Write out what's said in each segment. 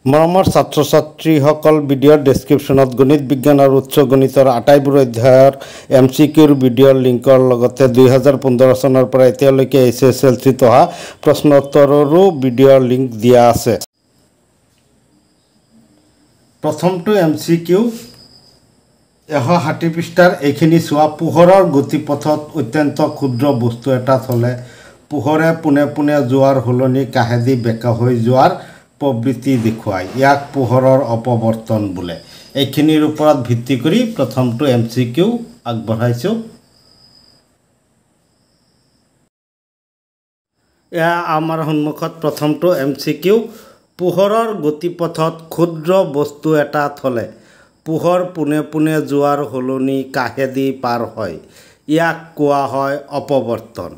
মৰমৰ ছাত্ৰ ছাত্ৰীসকল ভিডিঅ'ৰ ডেছক্ৰিপশ্যনত গণিত বিজ্ঞান আৰু উচ্চ গণিতৰ আটাইবোৰ অধ্যায়ৰ MCQৰ ভিডিঅ'ৰ লিংকৰ লগতে 2015 চনৰ পৰা এতিয়ালৈকে SSLCত অহা প্ৰশ্নোত্তৰৰো ভিডিঅ'ৰ লিংক দিয়া আছে। প্ৰথমটো MCQ 160 পৃষ্ঠাৰ এইখিনি চোৱা। পোহৰৰ গতিপথত অত্যন্ত ক্ষুদ্ৰ বস্তু এটাত হ'লে পোহৰে পোনে পোনে যোৱাৰ সলনি কাষেদি বেকা হৈ যোৱাৰ প্ৰবৃত্তি দেখুৱায়। ইয়াক পোহৰৰ অপৱৰ্তন বোলে। এইখিনিৰ ওপৰত ভিত্তি কৰি প্ৰথমটো MCQ আগবঢ়াইছোঁ। এয়া আমাৰ সন্মুখত প্ৰথমটো MCQ। পোহৰৰ গতিপথত ক্ষুদ্ৰ বস্তু এটাত হ'লে পোহৰ পোনে পোনে যোৱাৰ সলনি কাষেদি পাৰ হয়। ইয়াক কোৱা হয় অপৱৰ্তন।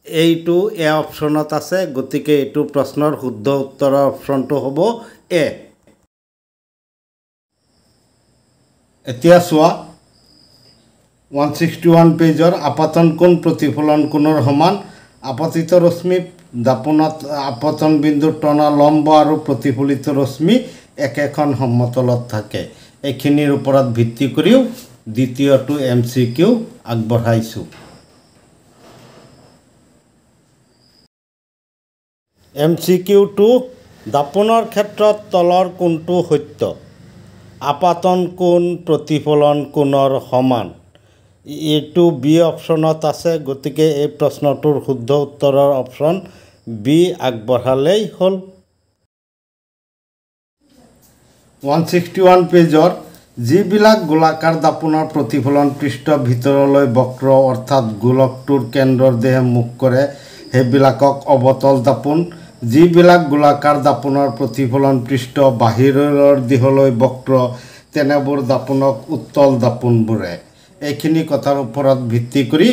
এইটো এ অপশ্যনত আছে, গতিকে এইটো প্ৰশ্নৰ শুদ্ধ উত্তৰৰ অপশ্যনটো হ'ব এ। এতিয়া চোৱা 161 পেজৰ আপতন কোণ প্ৰতিফলন কোণৰ সমান। আপতিত ৰশ্মি দাপোণত আপতন বিন্দুৰ টনা লম্ব আৰু প্ৰতিফলিত ৰশ্মি একেখন সমতলত থাকে। এইখিনিৰ ওপৰত ভিত্তি কৰিও দ্বিতীয়টো MCQ আগবঢ়াইছোঁ। MCQ2 দাপোণৰ ক্ষেত্ৰত তলৰ কোণটো সত্য। আপাতন কোণ প্ৰতিফলন কোণৰ সমান। এইটো বি অপশ্যনত আছে, গতিকে এই প্ৰশ্নটোৰ শুদ্ধ উত্তৰৰ অপশ্যন বি আগবঢ়ালেই হ'ল। 161 পেজৰ যিবিলাক গোলাকাৰ দাপোণৰ প্ৰতিফলন পৃষ্ঠ ভিতৰলৈ বক্ৰ অৰ্থাৎ গোলকটোৰ কেন্দ্ৰৰ দিশে মুখ কৰে সেইবিলাকক অৱতল দাপোণ। যিবিলাক গোলাকাৰ দাপোণৰ প্ৰতিফলন পৃষ্ঠ বাহিৰৰ দিশলৈ বক্ৰ তেনেবোৰ দাপোণক উত্তল দাপোণ বোলে। এইখিনি কথাৰ ওপৰত ভিত্তি কৰি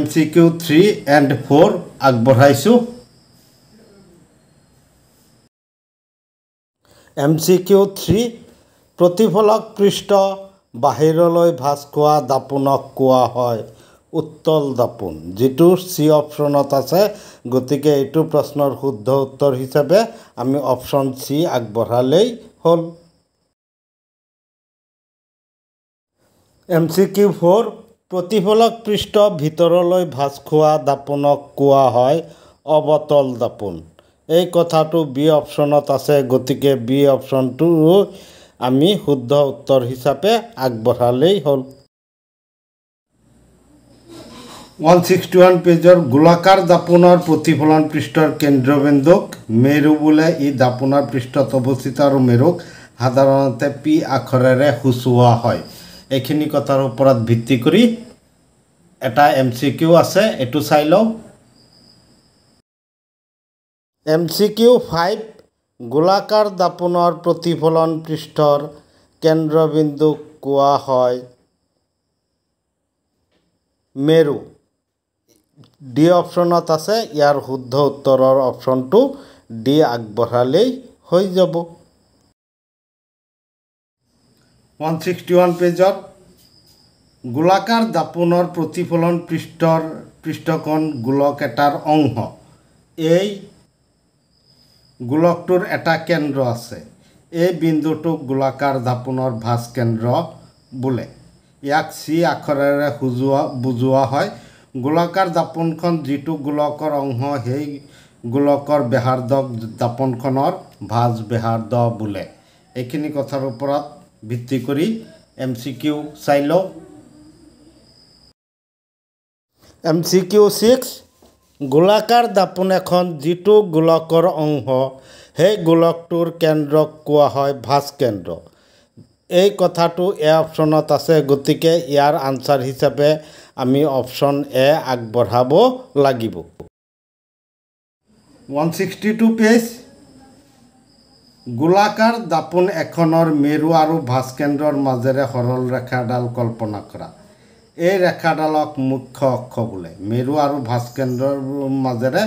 MCQ 3 and 4 আগবঢ়াইছোঁ। MCQ 3 প্ৰতিফলক পৃষ্ঠ বাহিৰলৈ ভাঁজ খোৱা দাপোণক কোৱা হয় উত্তল দাপোণ, যিটো চি অপশ্যনত আছে, গতিকে এইটো প্ৰশ্নৰ শুদ্ধ উত্তৰ হিচাপে আমি অপশ্যন চি আগবঢ়ালেই হ'ল। MCQ 4 প্ৰতিফলক পৃষ্ঠ ভিতৰলৈ ভাঁজ খোৱা দাপোণক কোৱা হয় অৱতল দাপোণ। এই কথাটো বি অপশ্যনত আছে, গতিকে বি অপশ্যনটো আমি শুদ্ধ উত্তৰ হিচাপে আগবঢ়ালেই হ'ল। 161 পেজৰ গোলাকাৰ দাপোণৰ প্ৰতিফলন পৃষ্ঠৰ কেন্দ্ৰবিন্দুক মেৰু বোলে। ই দাপোণৰ পৃষ্ঠত অৱস্থিত আৰু মেৰুক সাধাৰণতে পি আখৰেৰে সূচোৱা হয়। এইখিনি কথাৰ ওপৰত ভিত্তি কৰি এটা MCQ আছে, এইটো চাই লওঁ। MCQ 5 গোলাকাৰ দাপোণৰ প্ৰতিফলন পৃষ্ঠৰ কেন্দ্ৰবিন্দুক কোৱা হয় মেৰু। ডি অপশ্যনত আছে, ইয়াৰ শুদ্ধ উত্তৰৰ অপশ্যনটো ডি আগবঢ়ালেই হৈ যাব। 161 পেজত গোলাকাৰ দাপোণৰ প্ৰতিফলন পৃষ্ঠকোণ গোলক এটাৰ অংশ। এই গোলকটোৰ এটা কেন্দ্ৰ আছে। এই বিন্দুটোক গোলাকাৰ দাপোণৰ ভাঁজ কেন্দ্ৰ বোলে। ইয়াক চি আখৰেৰে বুজোৱা হয়। গোলাকাৰ দাপোণখন যিটো গোলকৰ অংশ সেই গোলকৰ ব্যাসাৰ্ধক দাপোণখনৰ ভাঁজ ব্যাসাৰ্ধ বোলে। এইখিনি কথাৰ ওপৰত ভিত্তি কৰি MCQ চাই লওঁ। MCQ 6 গোলাকাৰ দাপোণ এখন যিটো গোলকৰ অংশ সেই গোলকটোৰ কেন্দ্ৰক কোৱা হয় ভাঁজ কেন্দ্ৰ। এই কথাটো এ অপশ্যনত আছে, গতিকে ইয়াৰ আনচাৰ হিচাপে আমি অপশ্যন এ আগবঢ়াব লাগিব। 162 পেজ গোলাকাৰ দাপোণ এখনৰ মেৰু আৰু ভাঁজ কেন্দ্ৰৰ মাজেৰে সৰল ৰেখা এডাল কল্পনা কৰা। এই ৰেখাডালক মুখ্য অক্ষ বোলে। মেৰু আৰু ভাঁজ কেন্দ্ৰৰ মাজেৰে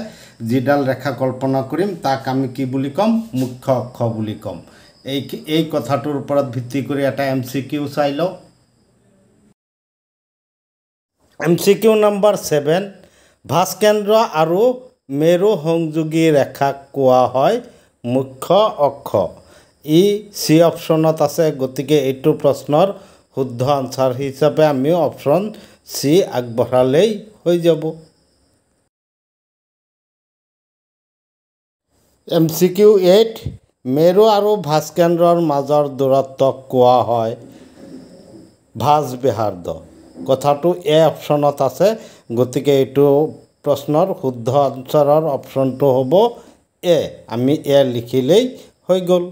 যিডাল ৰেখা কল্পনা কৰিম তাক আমি কি বুলি ক'ম? মুখ্য অক্ষ বুলি ক'ম। এই কথাটোৰ ওপৰত ভিত্তি কৰি এটা MCQ চাই লওঁ। MCQ নম্বৰ 7 ভাঁজ কেন্দ্ৰ আৰু মেৰু সংযোগী ৰেখাক কোৱা হয় মুখ্য অক্ষ ই চি অপশ্যনত আছে গতিকে এইটো প্ৰশ্নৰ শুদ্ধ আনচাৰ হিচাপে আমি অপশ্যন চি আগবঢ়ালেই হৈ যাব MCQ 8 মেৰু আৰু ভাস্কেন্দ্ৰৰ মাজৰ দূৰত্বক কোৱা হয় ভাঁজ ব্যাসাৰ্ধ কথাটো এ অপশ্যনত আছে গতিকে এইটো প্ৰশ্নৰ শুদ্ধ আনচাৰৰ অপশ্যনটো হ'ব এ আমি এ লিখিলেই হৈ গ'ল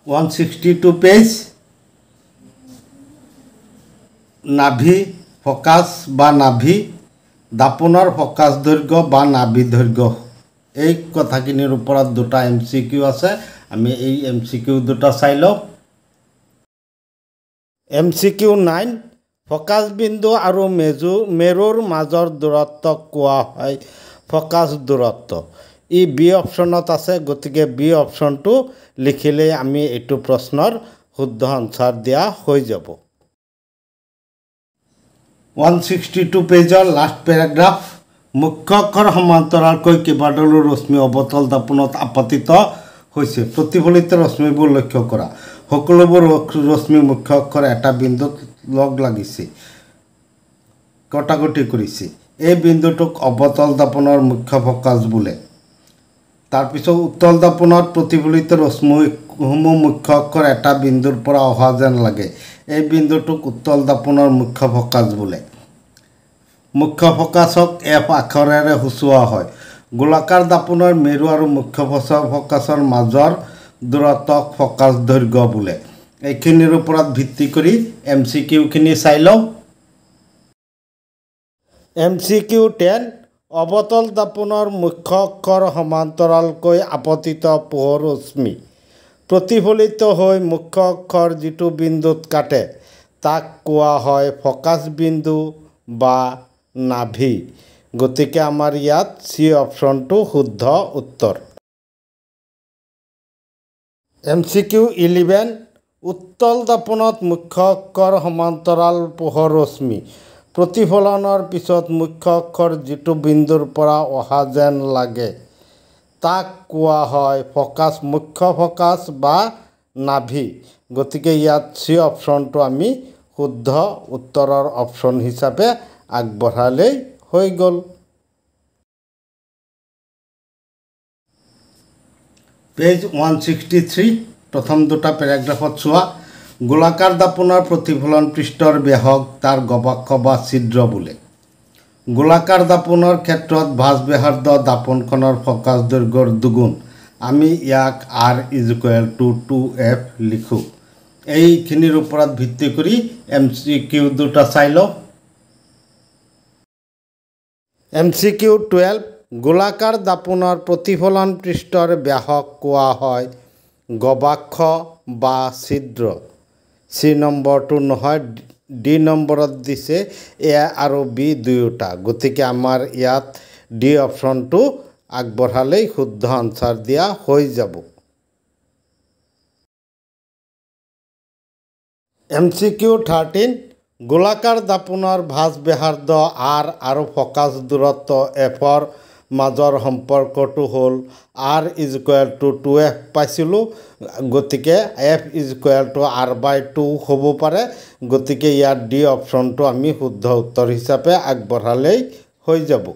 162 পেজ নাভি ফকাছ বা নাভি দাপোনৰ ফকাছ দৈৰ্ঘ্য বা নাভি দৈৰ্ঘ্য এই কথাখিনিৰ ওপৰত দুটা MCQ আছে আমি এই MCQ দুটা চাই লওঁ MCQ 9 ফকাছ বিন্দু আৰু মেৰুৰ মাজৰ দূৰত্বক কোৱা হয় ফকাছ দূৰত্ব ই বি অপশ্যনত আছে গতিকে বি অপশ্যনটো লিখিলেই আমি এইটো প্ৰশ্নৰ শুদ্ধ আনচাৰ দিয়া হৈ যাব 162 পেজৰ লাষ্ট পেৰাগ্ৰাফ মুখ্য অক্ষৰ সমান্তৰালকৈ কেইবাডালো ৰশ্মি অৱতল দাপোনত আপতিত হৈছে প্ৰতিফলিত ৰশ্মিবোৰ লক্ষ্য কৰা সকলোবোৰ ৰশ্মি মুখ্য অক্ষৰ এটা বিন্দুত লগ লাগিছে কটাকটি কৰিছে এই বিন্দুটোক অৱতল দাপোনৰ মুখ্য ফকাছ বোলে তাৰপিছত উত্তল দাপোনত প্ৰতিফলিত ৰশ্মিসমূহ মুখ্য অক্ষৰ এটা বিন্দুৰ পৰা অহা যেন লাগে এই বিন্দুটোক উত্তল দাপোনৰ মুখ্য ফকাছ বোলে মুখ্য ফকাছক এফ আখৰেৰে সূচোৱা হয় গোলাকাৰ দাপোনৰ মেৰু আৰু মুখ্য ফকাছৰ মাজৰ দূৰত্বক ফকাছ দৈৰ্ঘ্য বোলে এইখিনিৰ ওপৰত ভিত্তি কৰি MCQ খিনি চাই লওঁ MCQ 10 অৱতল দাপোনৰ মুখ্য অক্ষৰ সমান্তৰালকৈ আপতিত পোহৰ ৰশ্মি প্ৰতিফলিত হৈ মুখ্য অক্ষৰ যিটো বিন্দুত কাটে তাক কোৱা হয় ফকাছ বিন্দু বা নাভি গতিকে আমাৰ ইয়াত চি অপশ্যনটো শুদ্ধ উত্তৰ MCQ 11 উত্তল দাপোনত মুখ্য অক্ষৰ সমান্তৰাল পোহৰ ৰশ্মি প্ৰতিফলনৰ পিছত মুখ্য অক্ষৰ যিটো বিন্দুৰ পৰা অহা যেন লাগে তাক কোৱা হয় ফকাছ মুখ্য ফকাছ বা নাভি গতিকে ইয়াত চি অপশ্যনটো আমি শুদ্ধ উত্তৰৰ অপশ্যন হিচাপে আগবঢ়ালেই হৈ গ'ল পেজ 163 প্ৰথম দুটা পেৰাগ্ৰাফত চোৱা গোলাকাৰ দাপোনৰ প্ৰতিফলন পৃষ্ঠৰ ব্যাসক তাৰ গবাক্ষ বা ছিদ্ৰ বোলে গোলাকাৰ দাপোনৰ ক্ষেত্ৰত ভাঁজ ব্যাসাৰ্ধ দাপোনখনৰ ফকাছ দৈৰ্ঘ্যৰ দুগুণ আমি ইয়াক R = 2F লিখোঁ এইখিনিৰ ওপৰত ভিত্তি কৰি MCQ দুটা চাই লওঁ MCQ 12 গোলাকাৰ দাপোনৰ প্ৰতিফলন পৃষ্ঠৰ ব্যাসক কোৱা হয় গবাক্ষ বা ছিদ্ৰ চি নম্বৰটো নহয় ডি নম্বৰত দিছে এ আৰু বি দুয়োটা গতিকে আমাৰ ইয়াত ডি অপশ্যনটো আগবঢ়ালেই শুদ্ধ আনচাৰ দিয়া হৈ যাব MCQ 13 গোলাকাৰ দাপোনৰ ভাঁজ ব্যাসাৰ্ধ R আৰু ফকাছ দূৰত্ব Fৰ মাজৰ সম্পৰ্কটো হ'ল R = 2F পাইছিলোঁ গতিকে F = R/2 হ'ব পাৰে গতিকে ইয়াত ডি অপশ্যনটো আমি শুদ্ধ উত্তৰ হিচাপে আগবঢ়ালেই হৈ যাব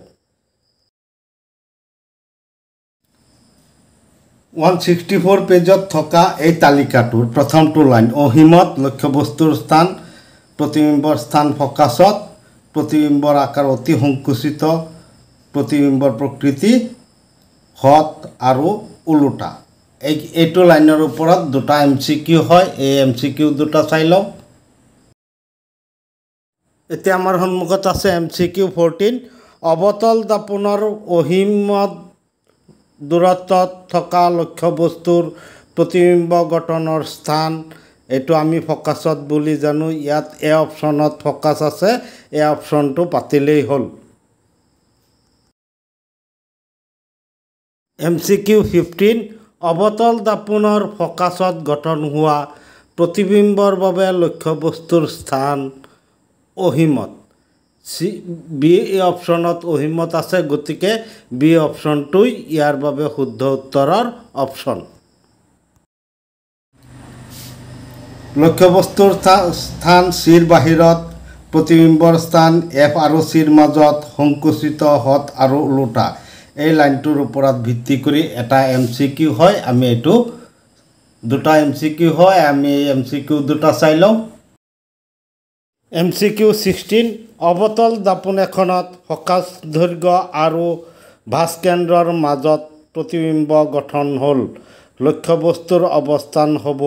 164 পেজত থকা এই তালিকাটোৰ প্ৰথমটো লাইন অহিমত লক্ষ্যবস্তুৰ স্থান প্ৰতিবিম্বৰ স্থান ফকাছত প্ৰতিবিম্বৰ আকাৰ অতি সংকুচিত প্ৰতিবিম্বৰ প্ৰকৃতি হত আৰু উলোটা এইটো লাইনৰ ওপৰত দুটা MCQ হয় এই MCQ দুটা চাই লওঁ এতিয়া আমাৰ সন্মুখত আছে MCQ 14 অৱতল দাপোনৰ অহিমত দূৰত্বত থকা লক্ষ্যবস্তুৰ প্ৰতিবিম্ব গঠনৰ স্থান এইটো আমি ফকাছত বুলি জানো ইয়াত এ অপশ্যনত ফকাছ আছে এ অপশ্যনটো পাতিলেই হ'ল MCQ 15 অৱতল দাপোনৰ ফকাছত গঠন হোৱা প্ৰতিবিম্বৰ বাবে লক্ষ্যবস্তুৰ স্থান অহিমত বি অপশ্যনত অহিমত আছে, গতিকে বি অপশ্যনটোই ইয়াৰ বাবে শুদ্ধ উত্তৰৰ অপশ্যন। লক্ষ্যবস্তুৰ স্থান চিৰ বাহিৰত, প্ৰতিবিম্বৰ স্থান এফ আৰু চিৰ মাজত, সংকুচিত হত আৰু ওলোটা। এই লাইনটোৰ ওপৰত ভিত্তি কৰি এটা MCQ হয়, আমি এইটো দুটা MCQ হয়, আমি এই MCQ দুটা চাই লওঁ। MCQ 16 অৱতল দাপোন এখনত ফকাছ দৈৰ্ঘ্য আৰু ভাস্কেন্দ্ৰৰ মাজত প্ৰতিবিম্ব গঠন হ'ল। লক্ষ্যবস্তুৰ অৱস্থান হ'ব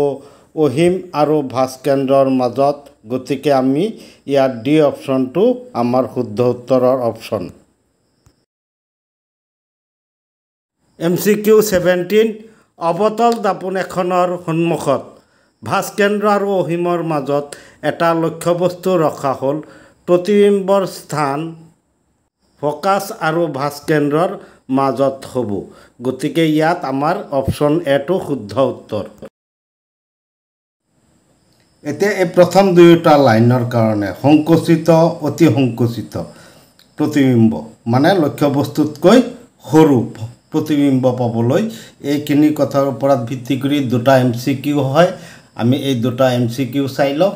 অহিম আৰু ভাস্কেন্দ্ৰৰ মাজত, গতিকে আমি ইয়াত ডি অপশ্যনটো আমাৰ শুদ্ধ উত্তৰৰ অপশ্যন। MCQ 17 অৱতল দাপোন এখনৰ সন্মুখত ভাস্কেন্দ্ৰ আৰু অহিমৰ মাজত এটা লক্ষ্যবস্তু ৰখা হ'ল। প্ৰতিবিম্বৰ স্থান ফকাছ আৰু ভাস্কেন্দ্ৰৰ মাজত হ'ব, গতিকে ইয়াত আমাৰ অপশ্যন এটো শুদ্ধ উত্তৰ। এতিয়া এই প্ৰথম দুয়োটা লাইনৰ কাৰণে সংকুচিত, অতি সংকুচিত প্ৰতিবিম্ব মানে লক্ষ্যবস্তুতকৈ সৰু প্ৰতিবিম্ব পাবলৈ এইখিনি কথাৰ ওপৰত ভিত্তি কৰি দুটা MCQ হয়, আমি এই দুটা MCQ চাই লওঁ।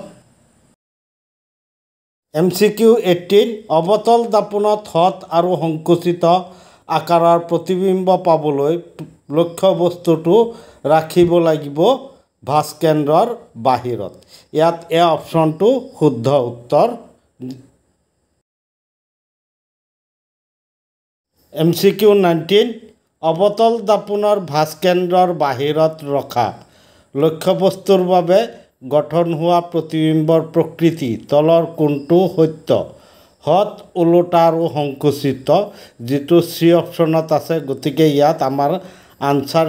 MCQ 18 অৱতল দাপোনত হত আৰু সংকুচিত আকাৰৰ প্ৰতিবিম্ব পাবলৈ লক্ষ্যবস্তুটো ৰাখিব লাগিব ভাস্কেন্দ্ৰৰ বাহিৰত। ইয়াত এ অপশ্যনটো শুদ্ধ উত্তৰ। MCQ 19 অৱতল দাপোনৰ ভাস্কেন্দ্ৰৰ বাহিৰত ৰখা লক্ষ্যবস্তুৰ বাবে গঠন হোৱা প্ৰতিবিম্বৰ প্ৰকৃতি তলৰ কোনটো সত্য? হত, ওলোটা আৰু সংকুচিত, যিটো চি অপশ্যনত আছে, গতিকে ইয়াত আমাৰ আনচাৰ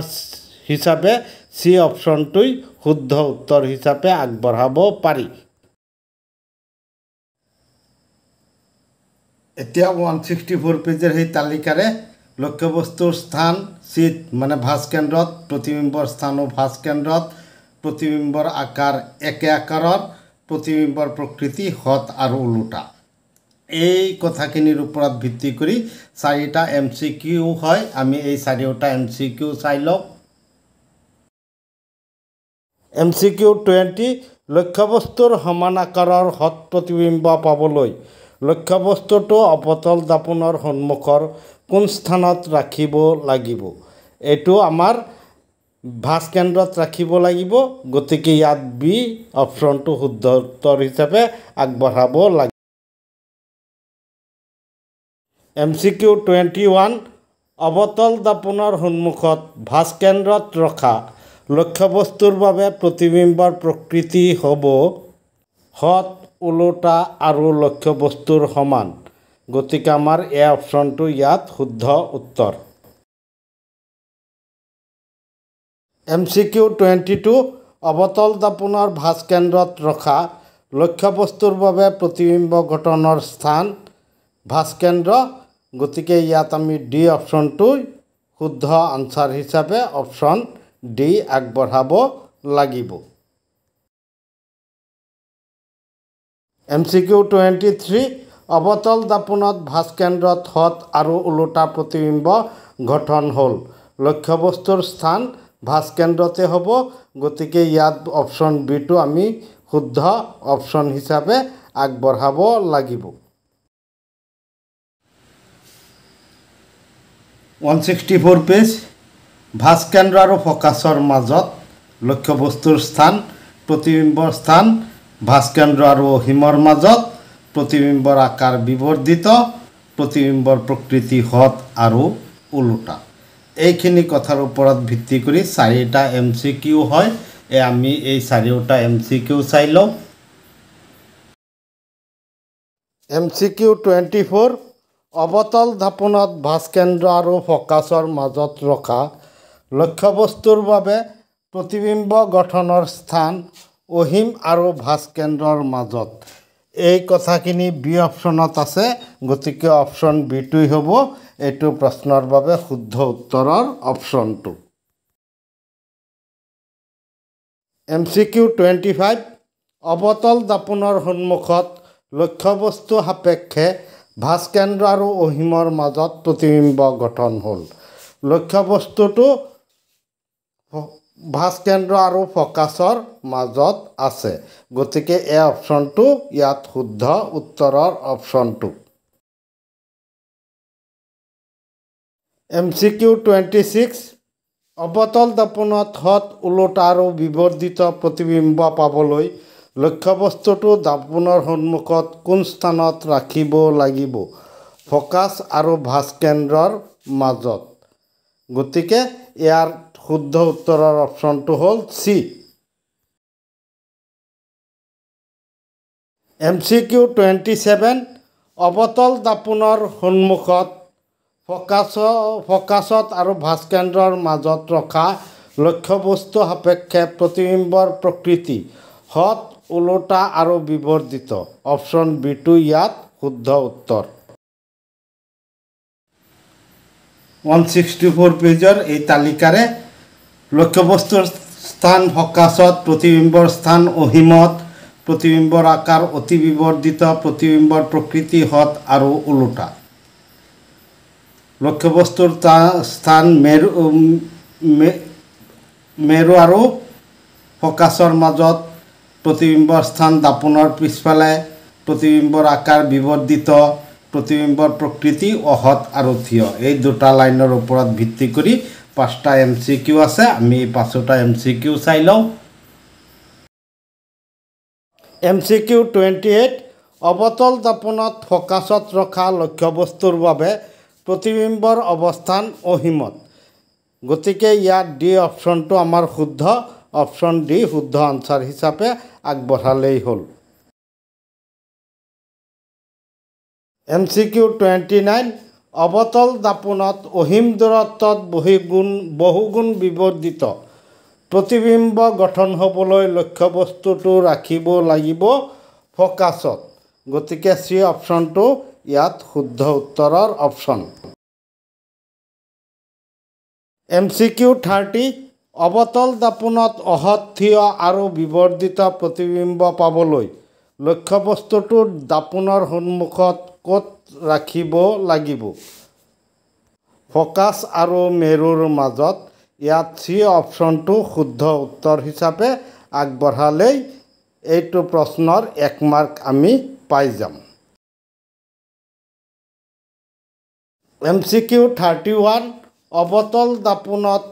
হিচাপে চি অপশ্যনটোই শুদ্ধ উত্তৰ হিচাপে আগবঢ়াব পাৰি। এতিয়া 164 পেজৰ সেই তালিকাৰে লক্ষ্যবস্তুৰ স্থান চিত মানে ভাস্কেন্দ্ৰত, প্ৰতিবিম্বৰ স্থানো ভাস্কেন্দ্ৰত, প্ৰতিবিম্বৰ আকাৰ একে আকাৰৰ, প্ৰতিবিম্বৰ প্ৰকৃতি হত আৰু ওলোটা। এই কথাখিনিৰ ওপৰত ভিত্তি কৰি চাৰিটা MCQ হয়, আমি এই চাৰিওটা MCQ চাই লওঁ। MCQ 20 লক্ষ্যবস্তুৰ সমান আকাৰৰ হত প্ৰতিবিম্ব পাবলৈ লক্ষ্যবস্তুটো অৱতল দাপোনৰ সন্মুখৰ কোন স্থানত ৰাখিব লাগিব? এইটো আমাৰ ভাস্কেন্দ্ৰত ৰাখিব লাগিব, গতিকে ইয়াত বি অপশ্যনটো শুদ্ধ উত্তৰ হিচাপে আগবঢ়াব লাগিব। MCQ 21 অৱতল দাপোনৰ সন্মুখত ভাস্কেন্দ্ৰত ৰখা লক্ষ্যবস্তুৰ বাবে প্ৰতিবিম্বৰ প্ৰকৃতি হ'ব হত, ওলোটা আৰু লক্ষ্যবস্তুৰ সমান, গতিকে আমাৰ এ অপশ্যনটো ইয়াত শুদ্ধ উত্তৰ। MCQ 22 অৱতল দাপোনৰ ভাস্কেন্দ্ৰত ৰখা লক্ষ্যবস্তুৰ বাবে প্ৰতিবিম্ব গঠনৰ স্থান ভাস্কেন্দ্ৰ, গতিকে ইয়াত আমি ডি অপশ্যনটোই শুদ্ধ আনচাৰ হিচাপে অপশ্যন ডি আগবঢ়াব লাগিব। MCQ 23 অৱতল দাপোনত ভাস্কেন্দ্ৰত হত আৰু ওলোটা প্ৰতিবিম্ব গঠন হ'ল। লক্ষ্যবস্তুৰ স্থান ভাস্কেন্দ্ৰতে হ'ব, গতিকে ইয়াত অপশ্যন বিটো আমি শুদ্ধ অপশ্যন হিচাপে আগবঢ়াব লাগিব। 164 পেজ ভাস্কেন্দ্ৰ আৰু ফকাছৰ মাজত লক্ষ্যবস্তুৰ স্থান, প্ৰতিবিম্বৰ স্থান ভাস্কেন্দ্ৰ আৰু অহিমৰ মাজত, প্ৰতিবিম্বৰ আকাৰ বিবৰ্ধিত, প্ৰতিবিম্বৰ প্ৰকৃতি হত আৰু ওলোটা। এইখিনি কথাৰ ওপৰত ভিত্তি কৰি চাৰিটা MCQ হয়, আমি এই চাৰিওটা MCQ চাই লওঁ। MCQ 24 অৱতল দাপোনত ভাস্কেন্দ্ৰ আৰু ফকাছৰ মাজত ৰখা লক্ষ্যবস্তুৰ বাবে প্ৰতিবিম্ব গঠনৰ স্থান অহিম আৰু ভাস্কেন্দ্ৰৰ মাজত। এই কথাখিনি বি অপশ্যনত আছে, গতিকে অপশ্যন বিটোই হ'ব এইটো প্ৰশ্নৰ বাবে শুদ্ধ উত্তৰৰ অপশ্যনটো। MCQ 25 অৱতল দাপোনৰ সন্মুখত লক্ষ্যবস্তু সাপেক্ষে ভাস্কেন্দ্ৰ আৰু অহিমৰ মাজত প্ৰতিবিম্ব গঠন হ'ল। লক্ষ্যবস্তুটো ভাস্কেন্দ্ৰ আৰু ফকাছৰ মাজত আছে, গতিকে এই অপশ্যনটো ইয়াত শুদ্ধ উত্তৰৰ অপশ্যনটো। MCQ 26 অৱতল দাপোনত হঠ ওলোটা আৰু বিবৰ্ধিত প্ৰতিবিম্ব পাবলৈ লক্ষ্যবস্তুটো দাপোনৰ সন্মুখত কোন স্থানত ৰাখিব লাগিব? ফকাছ আৰু ভাস্কেন্দ্ৰৰ মাজত। গতিকে ইয়াৰ শুদ্ধ উত্তৰৰ অপশ্যনটো হ'ল চি। MCQ 27 অৱতল দাপোনৰ সন্মুখত ফকাছত আৰু ভাস্কেন্দ্ৰৰ মাজত ৰখা লক্ষ্যবস্তু সাপেক্ষে প্ৰতিবিম্বৰ প্ৰকৃতি হঠ ওলোটা আৰু বিবৰ্ধিত। অপশ্যন বিটো ইয়াত শুদ্ধ উত্তৰ। 164 পেজৰ এই তালিকাৰে লক্ষ্যবস্তুৰ স্থান ফকাছত, প্ৰতিবিম্বৰ স্থান অহিমত, প্ৰতিবিম্বৰ আকাৰ অতি বিবৰ্ধিত, প্ৰতিবিম্বৰ প্ৰকৃতি হঠ আৰু ওলোটা। লক্ষ্যবস্তুৰ স্থান মেৰু আৰু ফকাছৰ মাজত, প্ৰতিবিম্বৰ স্থান দাপোনৰ পিছফালে, প্ৰতিবিম্বৰ আকাৰ বিবৰ্ধিত, প্ৰতিবিম্বৰ প্ৰকৃতি অহৎ আৰু থিয়। এই দুটা লাইনৰ ওপৰত ভিত্তি কৰি 5টা MCQ আছে। আমি 5টা MCQ চাই লওঁ। MCQ 28 অৱতল দাপোনত ফকাছত ৰখা লক্ষ্যবস্তুৰ বাবে প্ৰতিবিম্বৰ অৱস্থান অহিমত। গতিকে ইয়াত ডি অপশ্যনটো আমাৰ শুদ্ধ। অপশ্যন ডি শুদ্ধ আনচাৰ হিচাপে আগবঢ়ালেই হ'ল। MCQ 29 অৱতল দাপোনত অহিম দূৰত্বত বহুগুণ বিবৰ্ধিত প্ৰতিবিম্ব গঠন হ'বলৈ লক্ষ্যবস্তুটো ৰাখিব লাগিব ফকাছত। গতিকে চি অপশ্যনটো ইয়াত শুদ্ধ উত্তৰৰ অপশ্যন। MCQ 30 অৱতল দাপোনত অহৎ, থিয় আৰু বিবৰ্ধিত প্ৰতিবিম্ব পাবলৈ লক্ষ্যবস্তুটো দাপোনৰ সন্মুখত ক'ত ৰাখিব লাগিব? ফকাছ আৰু মেৰুৰ মাজত। ইয়াত চি অপশ্যনটো শুদ্ধ উত্তৰ হিচাপে আগবঢ়ালেই এইটো প্ৰশ্নৰ 1 মাৰ্ক আমি পাই যাম। MCQ 31 অৱতল দাপোনত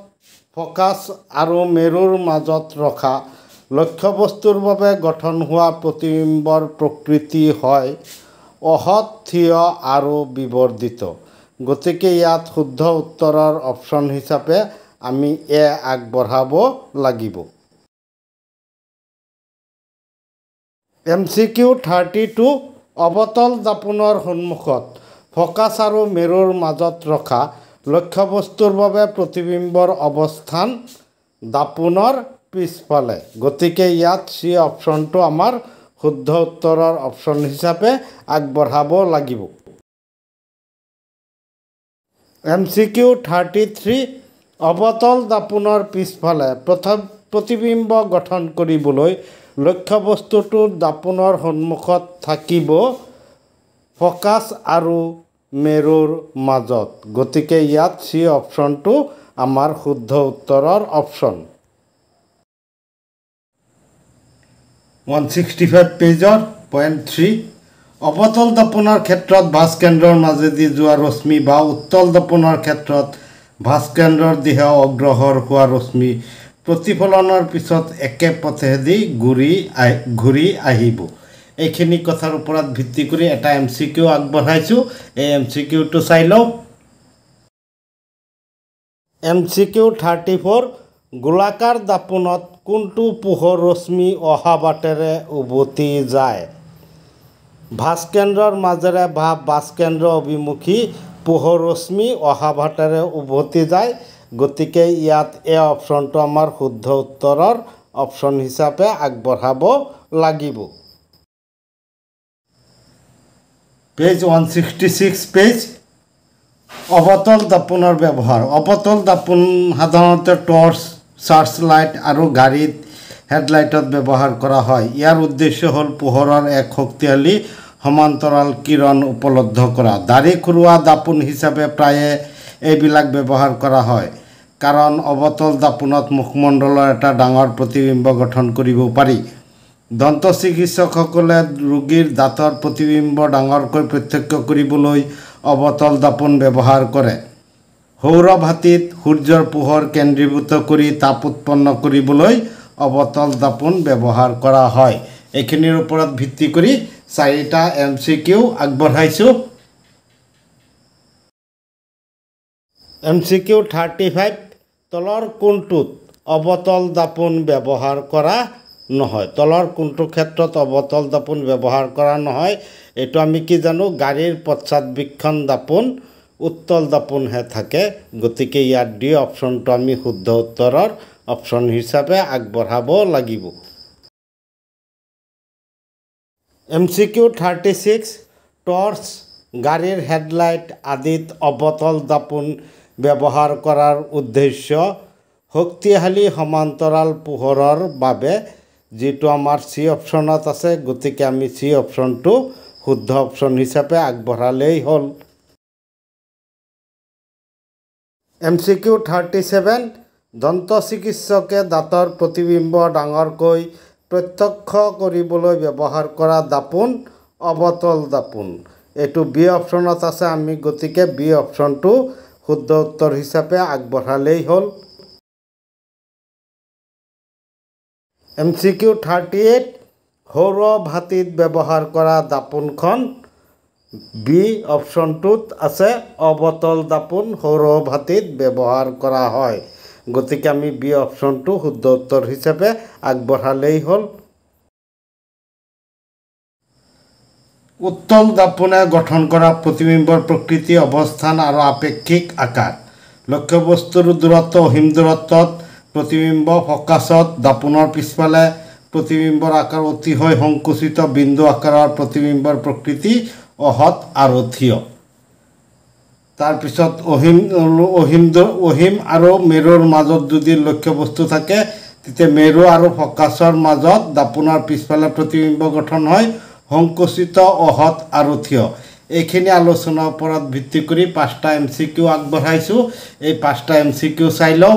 ফকাছ আৰু মেৰুৰ মাজত ৰখা লক্ষ্যবস্তুৰ বাবে গঠন হোৱা প্ৰতিবিম্বৰ প্ৰকৃতি হয় অহৎ, থিয় আৰু বিবৰ্ধিত। গতিকে ইয়াত শুদ্ধ উত্তৰৰ অপশ্যন হিচাপে আমি এ আগবঢ়াব লাগিব। MCQ 32 অৱতল দাপোনৰ সন্মুখত ফকাছ আৰু মেৰুৰ মাজত ৰখা লক্ষ্যবস্তুৰ বাবে প্ৰতিবিম্বৰ অৱস্থান দাপোনৰ পিছফালে। গতিকে ইয়াত চি অপশ্যনটো আমাৰ শুদ্ধ উত্তৰৰ অপশ্যন হিচাপে আগবঢ়াব লাগিব। MCQ 33 অৱতল দাপোনৰ পিছফালে প্ৰতিবিম্ব গঠন কৰিবলৈ লক্ষ্যবস্তুটো দাপোনৰ সন্মুখত থাকিব ফকাছ আৰু মেৰুৰ মাজত। গতিকে ইয়াত চি অপশ্যনটো আমাৰ শুদ্ধ উত্তৰৰ অপশ্যন। 165 পেজৰ পইণ্ট 3 অৱতল দাপোনৰ ক্ষেত্ৰত ভাস্কেন্দ্ৰৰ মাজেদি যোৱা ৰশ্মি বা উত্তল দাপোনৰ ক্ষেত্ৰত ভাস্কেন্দ্ৰৰ দিশে অগ্ৰসৰ হোৱা ৰশ্মি প্ৰতিফলনৰ পিছত একে পথেদি ঘূৰি আহিব। এইখিনি কথাৰ ওপৰত ভিত্তি কৰি এটা MCQ আগবঢ়াইছোঁ। এই MCQটো চাই লওঁ। MCQ 34 গোলাকাৰ দাপোনত কোনটো পোহৰ ৰশ্মি অহা বাটেৰে উভতি যায়? ভাস্কেন্দ্ৰৰ মাজেৰে বা ভাস্কেন্দ্ৰ অভিমুখী পোহৰ ৰশ্মি অহা বাটেৰে উভতি যায়। গতিকে ইয়াত এই অপশ্যনটো আমাৰ শুদ্ধ উত্তৰৰ অপশ্যন হিচাপে আগবঢ়াব লাগিব। পেজ 166 পেজ অৱতল দাপোনৰ ব্যৱহাৰ। অৱতল দাপোন সাধাৰণতে টৰ্চ, চাৰ্চ লাইট আৰু গাড়ীত হেডলাইটত ব্যৱহাৰ কৰা হয়। ইয়াৰ উদ্দেশ্য হ'ল পোহৰৰ এক শক্তিশালী সমান্তৰাল কিৰণ উপলব্ধ কৰা। দাঢ়ি খুৰোৱা দাপোন হিচাপে প্ৰায়ে এইবিলাক ব্যৱহাৰ কৰা হয়, কাৰণ অৱতল দাপোনত মুখমণ্ডলৰ এটা ডাঙৰ প্ৰতিবিম্ব গঠন কৰিব পাৰি। দন্ত চিকিৎসকসকলে ৰোগীৰ দাঁতৰ প্ৰতিবিম্ব ডাঙৰকৈ প্ৰত্যক্ষ কৰিবলৈ অৱতল দাপোন ব্যৱহাৰ কৰে। সৌৰ ভাটিত সূৰ্যৰ পোহৰ কেন্দ্ৰীভূত কৰি তাপ উৎপন্ন কৰিবলৈ অৱতল দাপোন ব্যৱহাৰ কৰা হয়। এইখিনিৰ ওপৰত ভিত্তি কৰি 4টা MCQ আগবঢ়াইছোঁ। MCQ 35 তলৰ কোনটোত অৱতল দাপোন ব্যৱহাৰ কৰা নহয়? তলৰ কোনটো ক্ষেত্ৰত অৱতল দাপোন ব্যৱহাৰ কৰা নহয়? এইটো আমি কি জানো? গাড়ীৰ পশ্চাদবীক্ষণ দাপোন উত্তল দাপোনহে থাকে। গতিকে ইয়াত ডি অপশ্যনটো আমি শুদ্ধ উত্তৰৰ অপশ্যন হিচাপে আগবঢ়াব লাগিব। MCQ 36 টৰ্চ, গাড়ীৰ হেডলাইট আদিত অৱতল দাপোন ব্যৱহাৰ কৰাৰ উদ্দেশ্য শক্তিশালী সমান্তৰাল পোহৰৰ বাবে, যিটো আমাৰ চি অপশ্যনত আছে। গতিকে আমি চি অপশ্যনটো শুদ্ধ অপশ্যন হিচাপে আগবঢ়ালেই হ'ল। MCQ 37 দন্ত চিকিৎসকে দাঁতৰ প্ৰতিবিম্ব ডাঙৰকৈ প্ৰত্যক্ষ কৰিবলৈ ব্যৱহাৰ কৰা দাপোন অৱতল দাপোন। এইটো বি অপশ্যনত আছে। আমি গতিকে বি অপশ্যনটো শুদ্ধ উত্তৰ হিচাপে আগবঢ়ালেই হ'ল। MCQ 38 সৌৰ ভাটিত ব্যৱহাৰ কৰা দাপোনখন বি অপশ্যনটোত আছে। অৱতল দাপোন সৌৰ ভাটিত ব্যৱহাৰ কৰা হয়। গতিকে আমি বি অপশ্যনটো শুদ্ধ উত্তৰ হিচাপে আগবঢ়ালেই হ'ল। উত্তল দাপোনে গঠন কৰা প্ৰতিবিম্বৰ প্ৰকৃতি, অৱস্থান আৰু আপেক্ষিক আকাৰ। লক্ষ্যবস্তুৰ দূৰত্ব অসীম দূৰত্বত প্ৰতিবিম্ব ফকাছত, দাপোনৰ পিছফালে প্ৰতিবিম্বৰ আকাৰ অতিশয় সংকুচিত বিন্দু আকাৰৰ প্ৰতিবিম্বৰ প্ৰকৃতি অহৎ আৰু থিয়। তাৰপিছত অসীম আৰু মেৰুৰ মাজত যদি লক্ষ্যবস্তু থাকে, তেতিয়া মেৰু আৰু ফকাছৰ মাজত দাপোনৰ পিছফালে প্ৰতিবিম্ব গঠন হয় সংকুচিত, অহৎ আৰু থিয়। এইখিনি আলোচনাৰ ওপৰত ভিত্তি কৰি 5টা MCQ আগবঢ়াইছোঁ। এই 5টা MCQ চাই লওঁ।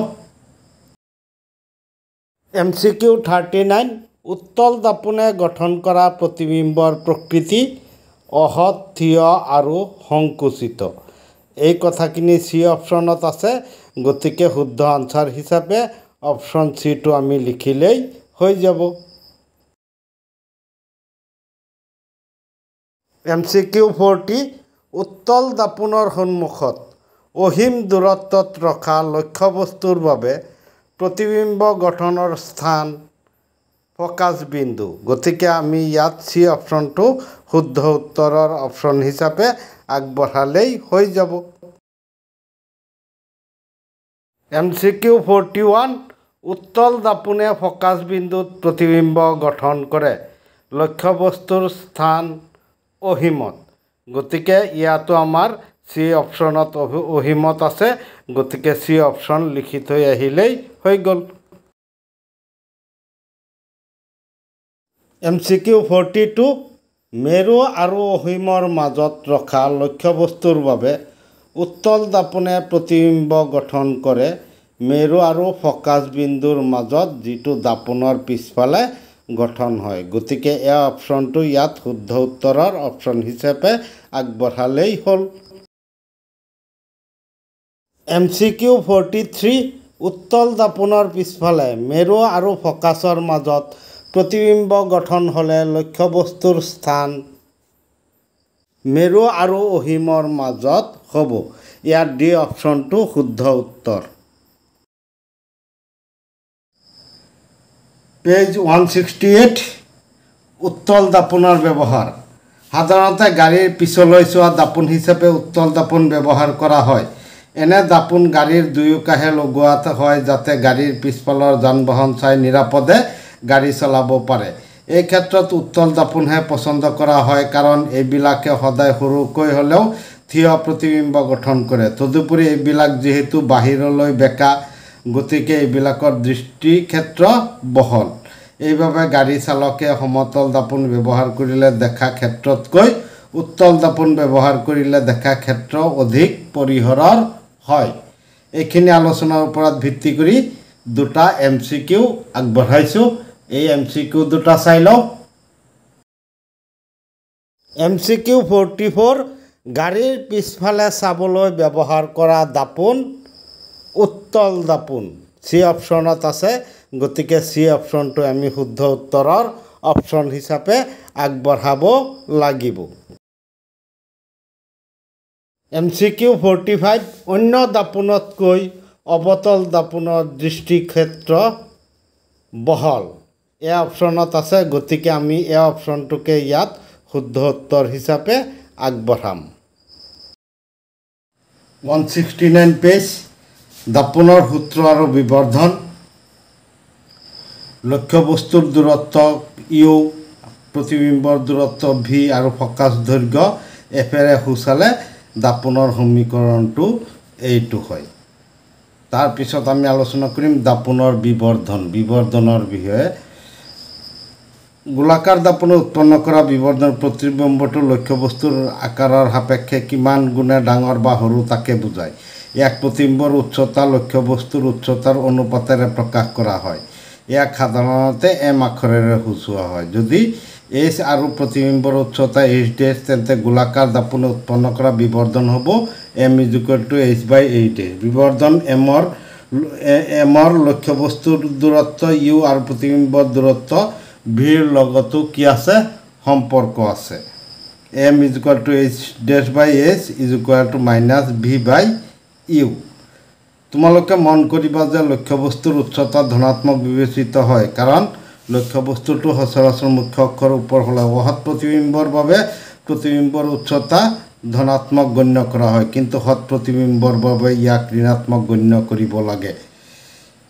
MCQ 39 উত্তল দাপোনে গঠন কৰা প্ৰতিবিম্বৰ প্ৰকৃতি অহৎ, থিয় আৰু সংকুচিত। এই কথাখিনি চি অপশ্যনত আছে। গতিকে শুদ্ধ আনচাৰ হিচাপে অপশ্যন চিটো আমি লিখিলেই হৈ যাব। MCQ 40 উত্তল দাপোনৰ সন্মুখত অসীম দূৰত্বত ৰখা লক্ষ্যবস্তুৰ বাবে প্ৰতিবিম্ব গঠনৰ স্থান ফকাছ বিন্দু। গতিকে আমি ইয়াত চি অপশ্যনটো শুদ্ধ উত্তৰৰ অপশ্যন হিচাপে আগবঢ়ালেই হৈ যাব। MCQ 41 উত্তল দাপোনে ফকাছ বিন্দুত প্ৰতিবিম্ব গঠন কৰে, লক্ষ্যবস্তুৰ স্থান অসীমত। গতিকে ইয়াতো আমাৰ চি অপশ্যনত অসীমত আছে। গতিকে চি অপশ্যন লিখি থৈ আহিলেই হৈ গ'ল। MCQ 42 মেৰু আৰু অসীমৰ মাজত ৰখা লক্ষ্যবস্তুৰ বাবে উত্তল দাপোনে প্ৰতিবিম্ব গঠন কৰে মেৰু আৰু ফকাছ বিন্দুৰ মাজত, যিটো দাপোনৰ পিছফালে গঠন হয়। গতিকে এই অপশ্যনটো ইয়াত শুদ্ধ উত্তৰৰ অপশ্যন হিচাপে আগবঢ়ালেই হ'ল। MCQ 43 উত্তল দাপোনৰ পিছফালে মেৰু আৰু ফকাছৰ মাজত প্ৰতিবিম্ব গঠন হ'লে লক্ষ্যবস্তুৰ স্থান মেৰু আৰু অসীমৰ মাজত হ'ব। ইয়াত ডি অপশ্যনটো শুদ্ধ উত্তৰ। পেজ 168 উত্তল দাপোনৰ ব্যৱহাৰ। সাধাৰণতে গাড়ীৰ পিছলৈ চোৱা দাপোন হিচাপে উত্তল দাপোন ব্যৱহাৰ কৰা হয়। এনে দাপোন গাড়ীৰ দুয়োকাষে লগোৱা হয়, যাতে গাড়ীৰ পিছফালৰ যান বাহন চাই নিৰাপদে গাড়ী চলাব পাৰে। এই ক্ষেত্ৰত উত্তল দাপোনহে পচন্দ কৰা হয়, কাৰণ এইবিলাকে সদায় সৰুকৈ হ'লেও থিয় প্ৰতিবিম্ব গঠন কৰে। তদুপৰি এইবিলাক যিহেতু বাহিৰলৈ বেঁকা, গতিকে এইবিলাকৰ দৃষ্টি ক্ষেত্ৰ বহল। এইভাবে গাড়ী চালকে সমতল দাপোন ব্যৱহাৰ কৰিলে দেখা ক্ষেত্ৰতকৈ উত্তল দাপোন ব্যৱহাৰ কৰিলে দেখা ক্ষেত্ৰ অধিক পৰিসৰৰ হয়। এইখিনি আলোচনাৰ ওপৰত ভিত্তি কৰি দুটা MCQ আগবঢ়াইছোঁ। এই MCQ দুটা চাই লওঁ। MCQ 44 গাড়ীৰ পিছফালে চাবলৈ ব্যৱহাৰ কৰা দাপোন উত্তল দাপোন। চি অপশ্যনত আছে, গতিকে চি অপশ্যনটো আমি শুদ্ধ উত্তৰৰ অপশ্যন হিচাপে আগবঢ়াব লাগিব। MCQ 45 অন্য দাপোনতকৈ অৱতল দাপোনৰ দৃষ্টিক্ষেত্ৰ বহল। এই অপশ্যনত আছে, গতিকে আমি এই অপশ্যনটোকে ইয়াত শুদ্ধ উত্তৰ হিচাপে আগবঢ়াম। 169 পেজ দাপোনৰ সূত্ৰ আৰু বিবৰ্ধন। লক্ষ্যবস্তুৰ দূৰত্ব ইউ, প্ৰতিবিম্বৰ দূৰত্ব ভি আৰু ফকাছ দৈৰ্ঘ্য এফেৰে সূচালে দাপোনৰ সমীকৰণটো এইটো হয়। তাৰপিছত আমি আলোচনা কৰিম দাপোনৰ বিবৰ্ধনৰ বিষয়ে। গোলাকাৰ দাপোনে উৎপন্ন কৰা বিবৰ্ধন প্ৰতিবিম্বটো লক্ষ্যবস্তুৰ আকাৰৰ সাপেক্ষে কিমান গুণে ডাঙৰ বা সৰু তাকে বুজায়। ইয়াক প্ৰতিবিম্বৰ উচ্চতা লক্ষ্যবস্তুৰ উচ্চতাৰ অনুপাতেৰে প্ৰকাশ কৰা হয়। ইয়াক সাধাৰণতে M আখৰেৰে সূচোৱা হয়। যদি H আৰু প্ৰতিবিম্বৰ উচ্চতা H', তেন্তে গোলাকাৰ দাপোনে উৎপন্ন কৰা বিবৰ্ধন হ'ব M = H/8। বিবৰ্ধন M ৰ লক্ষ্যবস্তুৰ দূৰত্ব U আৰু প্ৰতিবিম্বৰ দূৰত্ব ভিৰ লগতো কি আছে? সম্পৰ্ক আছে। M = H'/H -V/U। তোমালোকে মন কৰিবা যে লক্ষ্যবস্তুৰ উচ্চতা ধনাত্মক বিবেচিত হয়, কাৰণ লক্ষ্যবস্তুটো সচৰাচৰ মুখ্য অক্ষৰ ওপৰ হ'লে অহৎ প্ৰতিবিম্বৰ বাবে প্ৰতিবিম্বৰ উচ্চতা ধনাত্মক গণ্য কৰা হয়, কিন্তু সৎ প্ৰতিবিম্বৰ বাবে ইয়াক ঋণাত্মক গণ্য কৰিব লাগে।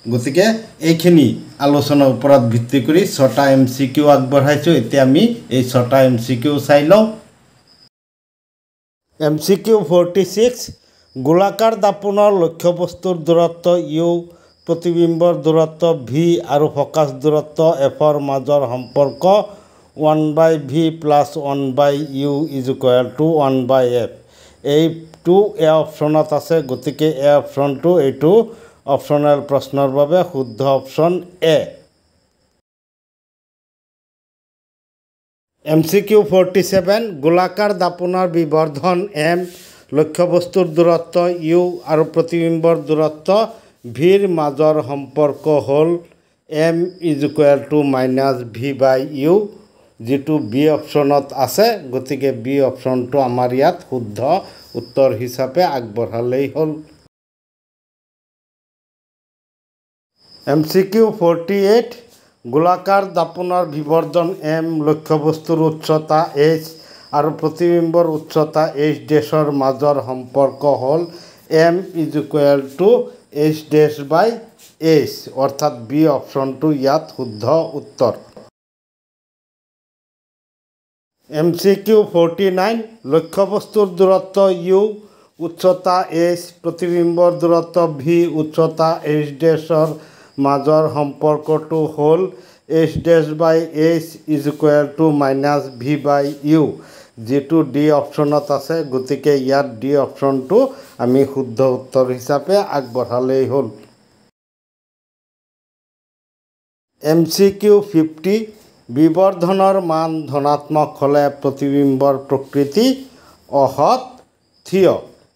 গতিকে এইখিনি আলোচনাৰ ওপৰত ভিত্তি কৰি 6টা MCQ আগবঢ়াইছোঁ। এতিয়া আমি এই 6টা MCQ চাই লওঁ। MCQ 46 গোলাকাৰ দাপোনৰ লক্ষ্যবস্তুৰ দূৰত্ব ইউ, প্ৰতিবিম্বৰ দূৰত্ব ভি আৰু ফকাছ দূৰত্ব এফৰ মাজৰ সম্পৰ্ক 1/v + 1/u = 1/f। এইটো এ অপশ্যনত আছে, গতিকে এ অপশ্যনটো এইটো অপশ্যনেল প্ৰশ্নৰ বাবে শুদ্ধ অপশ্যন এ। MCQ 47 গোলাকাৰ দাপোনৰ বিবৰ্ধন M, লক্ষ্যবস্তুৰ দূৰত্ব ইউ আৰু প্ৰতিবিম্বৰ দূৰত্ব ভিৰ মাজৰ সম্পৰ্ক হ'ল M = -v/u, যিটো বি অপশ্যনত আছে, গতিকে বি অপশ্যনটো আমাৰ ইয়াত শুদ্ধ উত্তৰ হিচাপে আগবঢ়ালেই হ'ল। MCQ 48 গোলাকাৰ দাপোনৰ বিবৰ্ধন M, লক্ষ্যবস্তুৰ উচ্চতা H আৰু প্ৰতিবিম্বৰ উচ্চতা H' মাজৰ সম্পৰ্ক হ'ল M = H'/H, অৰ্থাৎ বি অপশ্যনটো ইয়াত শুদ্ধ উত্তৰ। MCQ 49 লক্ষ্যবস্তুৰ দূৰত্ব U, উচ্চতা H, প্ৰতিবিম্বৰ দূৰত্ব V, উচ্চতা H' মাজৰ সম্পৰ্কটো হ'ল H'/H = -v/u, যিটো ডি অপশ্যনত আছে, গতিকে ইয়াত ডি অপশ্যনটো আমি শুদ্ধ উত্তৰ হিচাপে আগবঢ়ালেই হ'ল। MCQ 50 বিবৰ্ধনৰ মান ধনাত্মক হ'লে প্ৰতিবিম্বৰ প্ৰকৃতি অসৎ থিয়।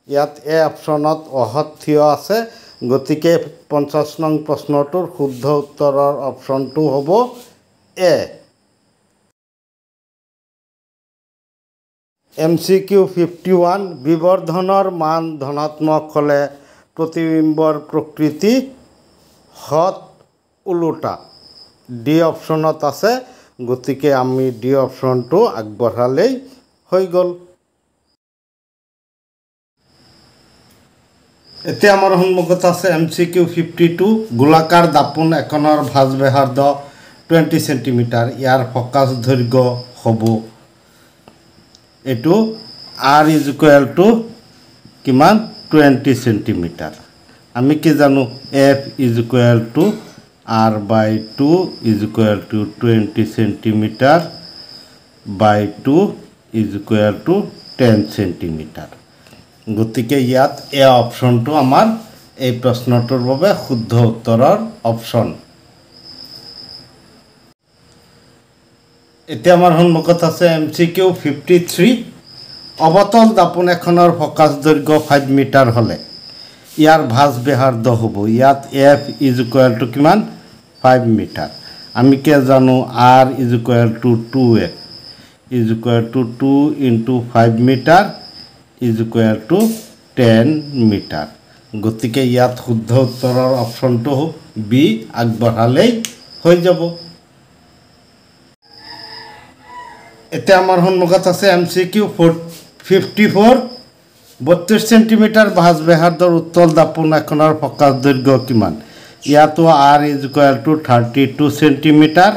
ইয়াত এ অপশ্যনত অসৎ থিয় আছে, গতিকে 50 নং প্ৰশ্নটোৰ শুদ্ধ উত্তৰৰ অপশ্যনটো হ'ব এ। MCQ 51 বিবৰ্ধনৰ মান ধনাত্মক হ'লে প্ৰতিবিম্বৰ প্ৰকৃতি সৎ ওলোটা। ডি অপশ্যনত আছে, গতিকে আমি ডি অপশ্যনটো আগবঢ়ালেই হৈ গ'ল। এতিয়া আমাৰ সন্মুখত আছে MCQ 52 গোলাকাৰ দাপোন এখনৰ ভাঁজ ব্যাসাৰ্ধ 20 চেণ্টিমিটাৰ। ইয়াৰ ফকাছ দৈৰ্ঘ্য হ'ব এইটো R = কিমান? 20 চেণ্টিমিটাৰ। আমি কি জানো? F = r/2 is equal to 20 centimeter by 2 is equal to 10 centimeter. গতিকে ইয়াত এ অপশনটো আমাৰ এই প্ৰশ্নটোৰ বাবে শুদ্ধ উত্তৰৰ অপশন। এতিয়া আমাৰ সন্মুখত আছে MCQ 53। অবতল দাপোন এখনৰ ফকাছ দৈৰ্ঘ্য 5 মিটাৰ হ'লে ইয়াৰ ভাঁজ ব্যাসাৰ্ধ হ'ব। ইয়াত F is equal to কিমান 5 মিটাৰ। আমি কে জানো R is equal to 2F is equal to 2 into 5 metre is equal to 10 metre. গতিকে ইয়াত শুদ্ধ উত্তৰৰ অপশনটো B আগবঢ়ালেই হৈ যাব। এতিয়া আমাৰ সন্মুখত আছে MCQ 54। 32 সেন্টিমিটাৰ ভাঁজ ব্যাসাৰ্ধৰ উত্তল দাপোন এখনৰ ফকাছ দৈৰ্ঘ্য কিমান? ইয়াতো R is equal to 32 centimetre,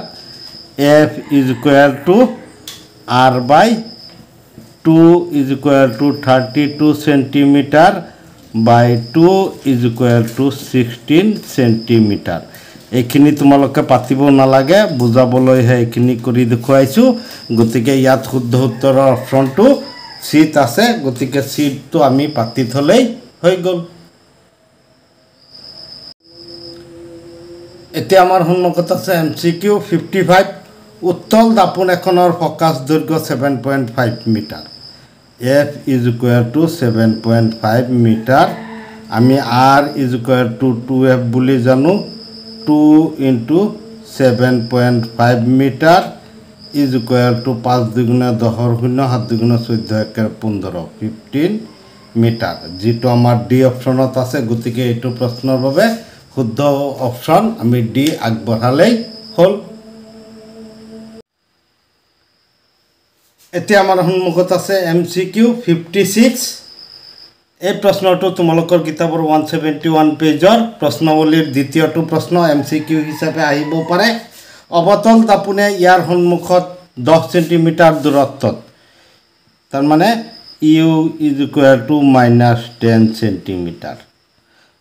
F is equal to R/2 is equal to 32 centimetre by 2 is equal to 16 centimetre. এইখিনি তোমালোকে পাতিব নালাগে, বুজাবলৈহে এইখিনি কৰি দেখুৱাইছোঁ। গতিকে ইয়াত শুদ্ধ উত্তৰৰ অপশ্যনটো চিট আছে। গতিকে চিটটো আমি পাতি থ'লেই হৈ গ'ল। এতিয়া আমাৰ সন্মুখত আছে MCQ 55। উত্তল দাপোন এখনৰ ফকাছ দৈৰ্ঘ্য 7.5 metre. F is equal to 7.5 metre. আমি R is equal to 2F বুলি জানো। 2 into 7.5 metre is equal to 5 দুগুণে 10 শূন্য 7 দুগুণে 14 একে 15 15 মিটাৰ, যিটো আমাৰ ডি অপশ্যনত আছে। গতিকে এইটো প্ৰশ্নৰ বাবে শুদ্ধ অপশ্যন আমি ডি আগবঢ়ালেই হ'ল। এতিয়া আমাৰ সন্মুখত আছে MCQ 56। এই প্ৰশ্নটো তোমালোকৰ কিতাপৰ 171 পেজৰ প্ৰশ্নাৱলীৰ দ্বিতীয়টো প্ৰশ্ন MCQ হিচাপে আহিব পাৰে। অবতল দাপোনে ইয়াৰ সন্মুখত 10 সেন্টিমিটাৰ দূৰত্বত, তাৰমানে U is equal to -10 centimetre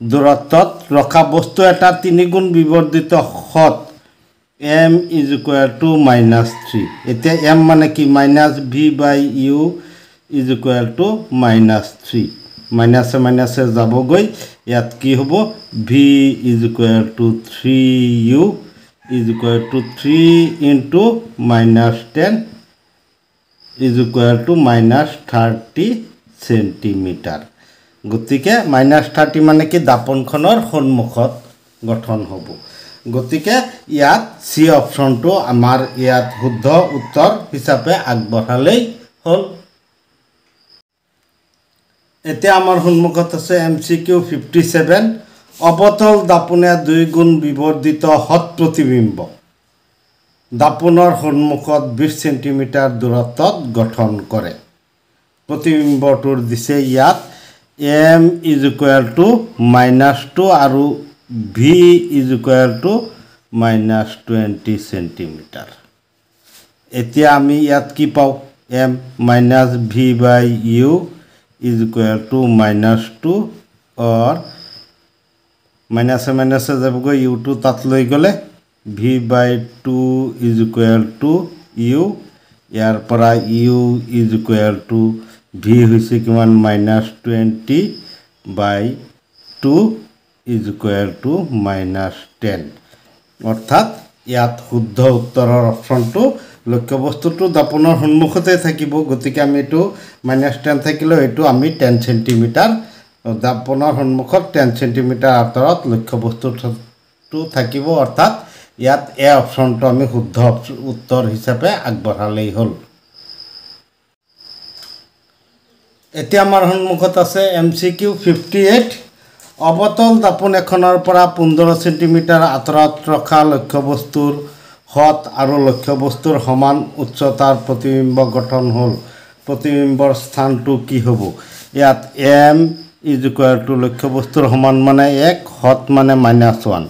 দূৰত্বত ৰখা বস্তু এটা 3 গুণ বিবৰ্ধিত হত M is equal to -3। এতিয়া M মানে কি -V/U is equal to -3। মাইনাছে মাইনাছে যাবগৈ, ইয়াত কি হ'ব V is equal to 3U is equal to 3 into -10 is equal to -30 centimetre. গতিকে -30 মানে কি দাপনখনৰ সন্মুখত গঠন হ'ব। গতিকে ইয়াত চি অপশ্যনটো আমাৰ ইয়াত শুদ্ধ উত্তৰ হিচাপে আগবঢ়ালেই হ'ল। এতিয়া আমাৰ সন্মুখত আছে MCQ 57। অবতল দাপোনে 2 গুণ বিবৰ্ধিত হত প্ৰতিবিম্ব দাপোনৰ সন্মুখত 20 সেন্টিমিটাৰ দূৰত্বত গঠন কৰে। প্ৰতিবিম্বটোৰ দিছে ইয়াত M is equal to -2 আৰু V is equal to -20 centimetre. এতিয়া আমি ইয়াত কি পাওঁ M -V/U is equal to -2 or মাইনাছে মাইনাছে যাবগৈ, ইউটো তাত লৈ গ'লে V/2 is equal to U। ইয়াৰ পৰা U is equal to V হৈছে কিমান -20/2 is equal to -10। অৰ্থাৎ ইয়াত শুদ্ধ উত্তৰৰ অপশ্যনটো লক্ষ্যবস্তুটো দাপোনৰ সন্মুখতে থাকিব। গতিকে আমি এইটো -10 থাকিলেও এইটো আমি 10 সেন্টিমিটাৰ দাপোনৰ সন্মুখত 10 সেন্টিমিটাৰ আঁতৰত লক্ষ্যবস্তুটো থাকিব। অৰ্থাৎ ইয়াত এ অপশ্যনটো আমি শুদ্ধ উত্তৰ হিচাপে আগবঢ়ালেই হ'ল। এতিয়া আমাৰ সন্মুখত আছে MCQ 58। অবতল দাপোন এখনৰ পৰা 15 সেন্টিমিটাৰ আঁতৰত ৰখা লক্ষ্যবস্তুৰ হত আৰু লক্ষ্যবস্তুৰ সমান উচ্চতাৰ প্ৰতিবিম্ব গঠন হ'ল। প্ৰতিবিম্বৰ স্থানটো কি হ'ব? ইয়াত M is equal to লক্ষ্যবস্তুৰ সমান মানে 1, হত মানে -1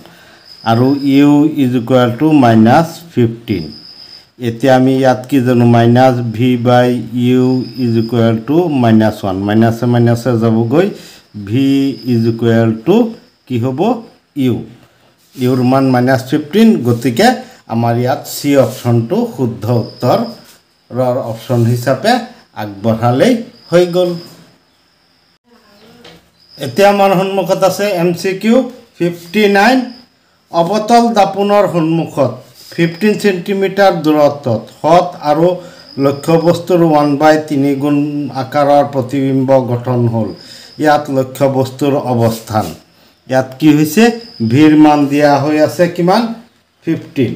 আৰু U is equal to -15। এতিয়া আমি ইয়াত কি জানো -V/U is equal to -1, মাইনাছে মাইনাছে যাবগৈ, V is equal to কি হ'ব U। ইউৰ মান -15 গতিকে আমাৰ ইয়াত চি অপশ্যনটো শুদ্ধ উত্তৰৰ অপশ্যন হিচাপে আগবঢ়ালেই হৈ গ'ল এতিয়া আমাৰ সন্মুখত আছে MCQ 59 অবতল দাপোনৰ সন্মুখত 15 সেন্টিমিটাৰ দূৰত্বত হত আৰু লক্ষ্যবস্তুৰ 1/3 গুণ আকাৰৰ প্ৰতিবিম্ব গঠন হ'ল ইয়াত লক্ষ্যবস্তুৰ অৱস্থান ইয়াত কি হৈছে ভিৰ মান দিয়া হৈ আছে কিমান 15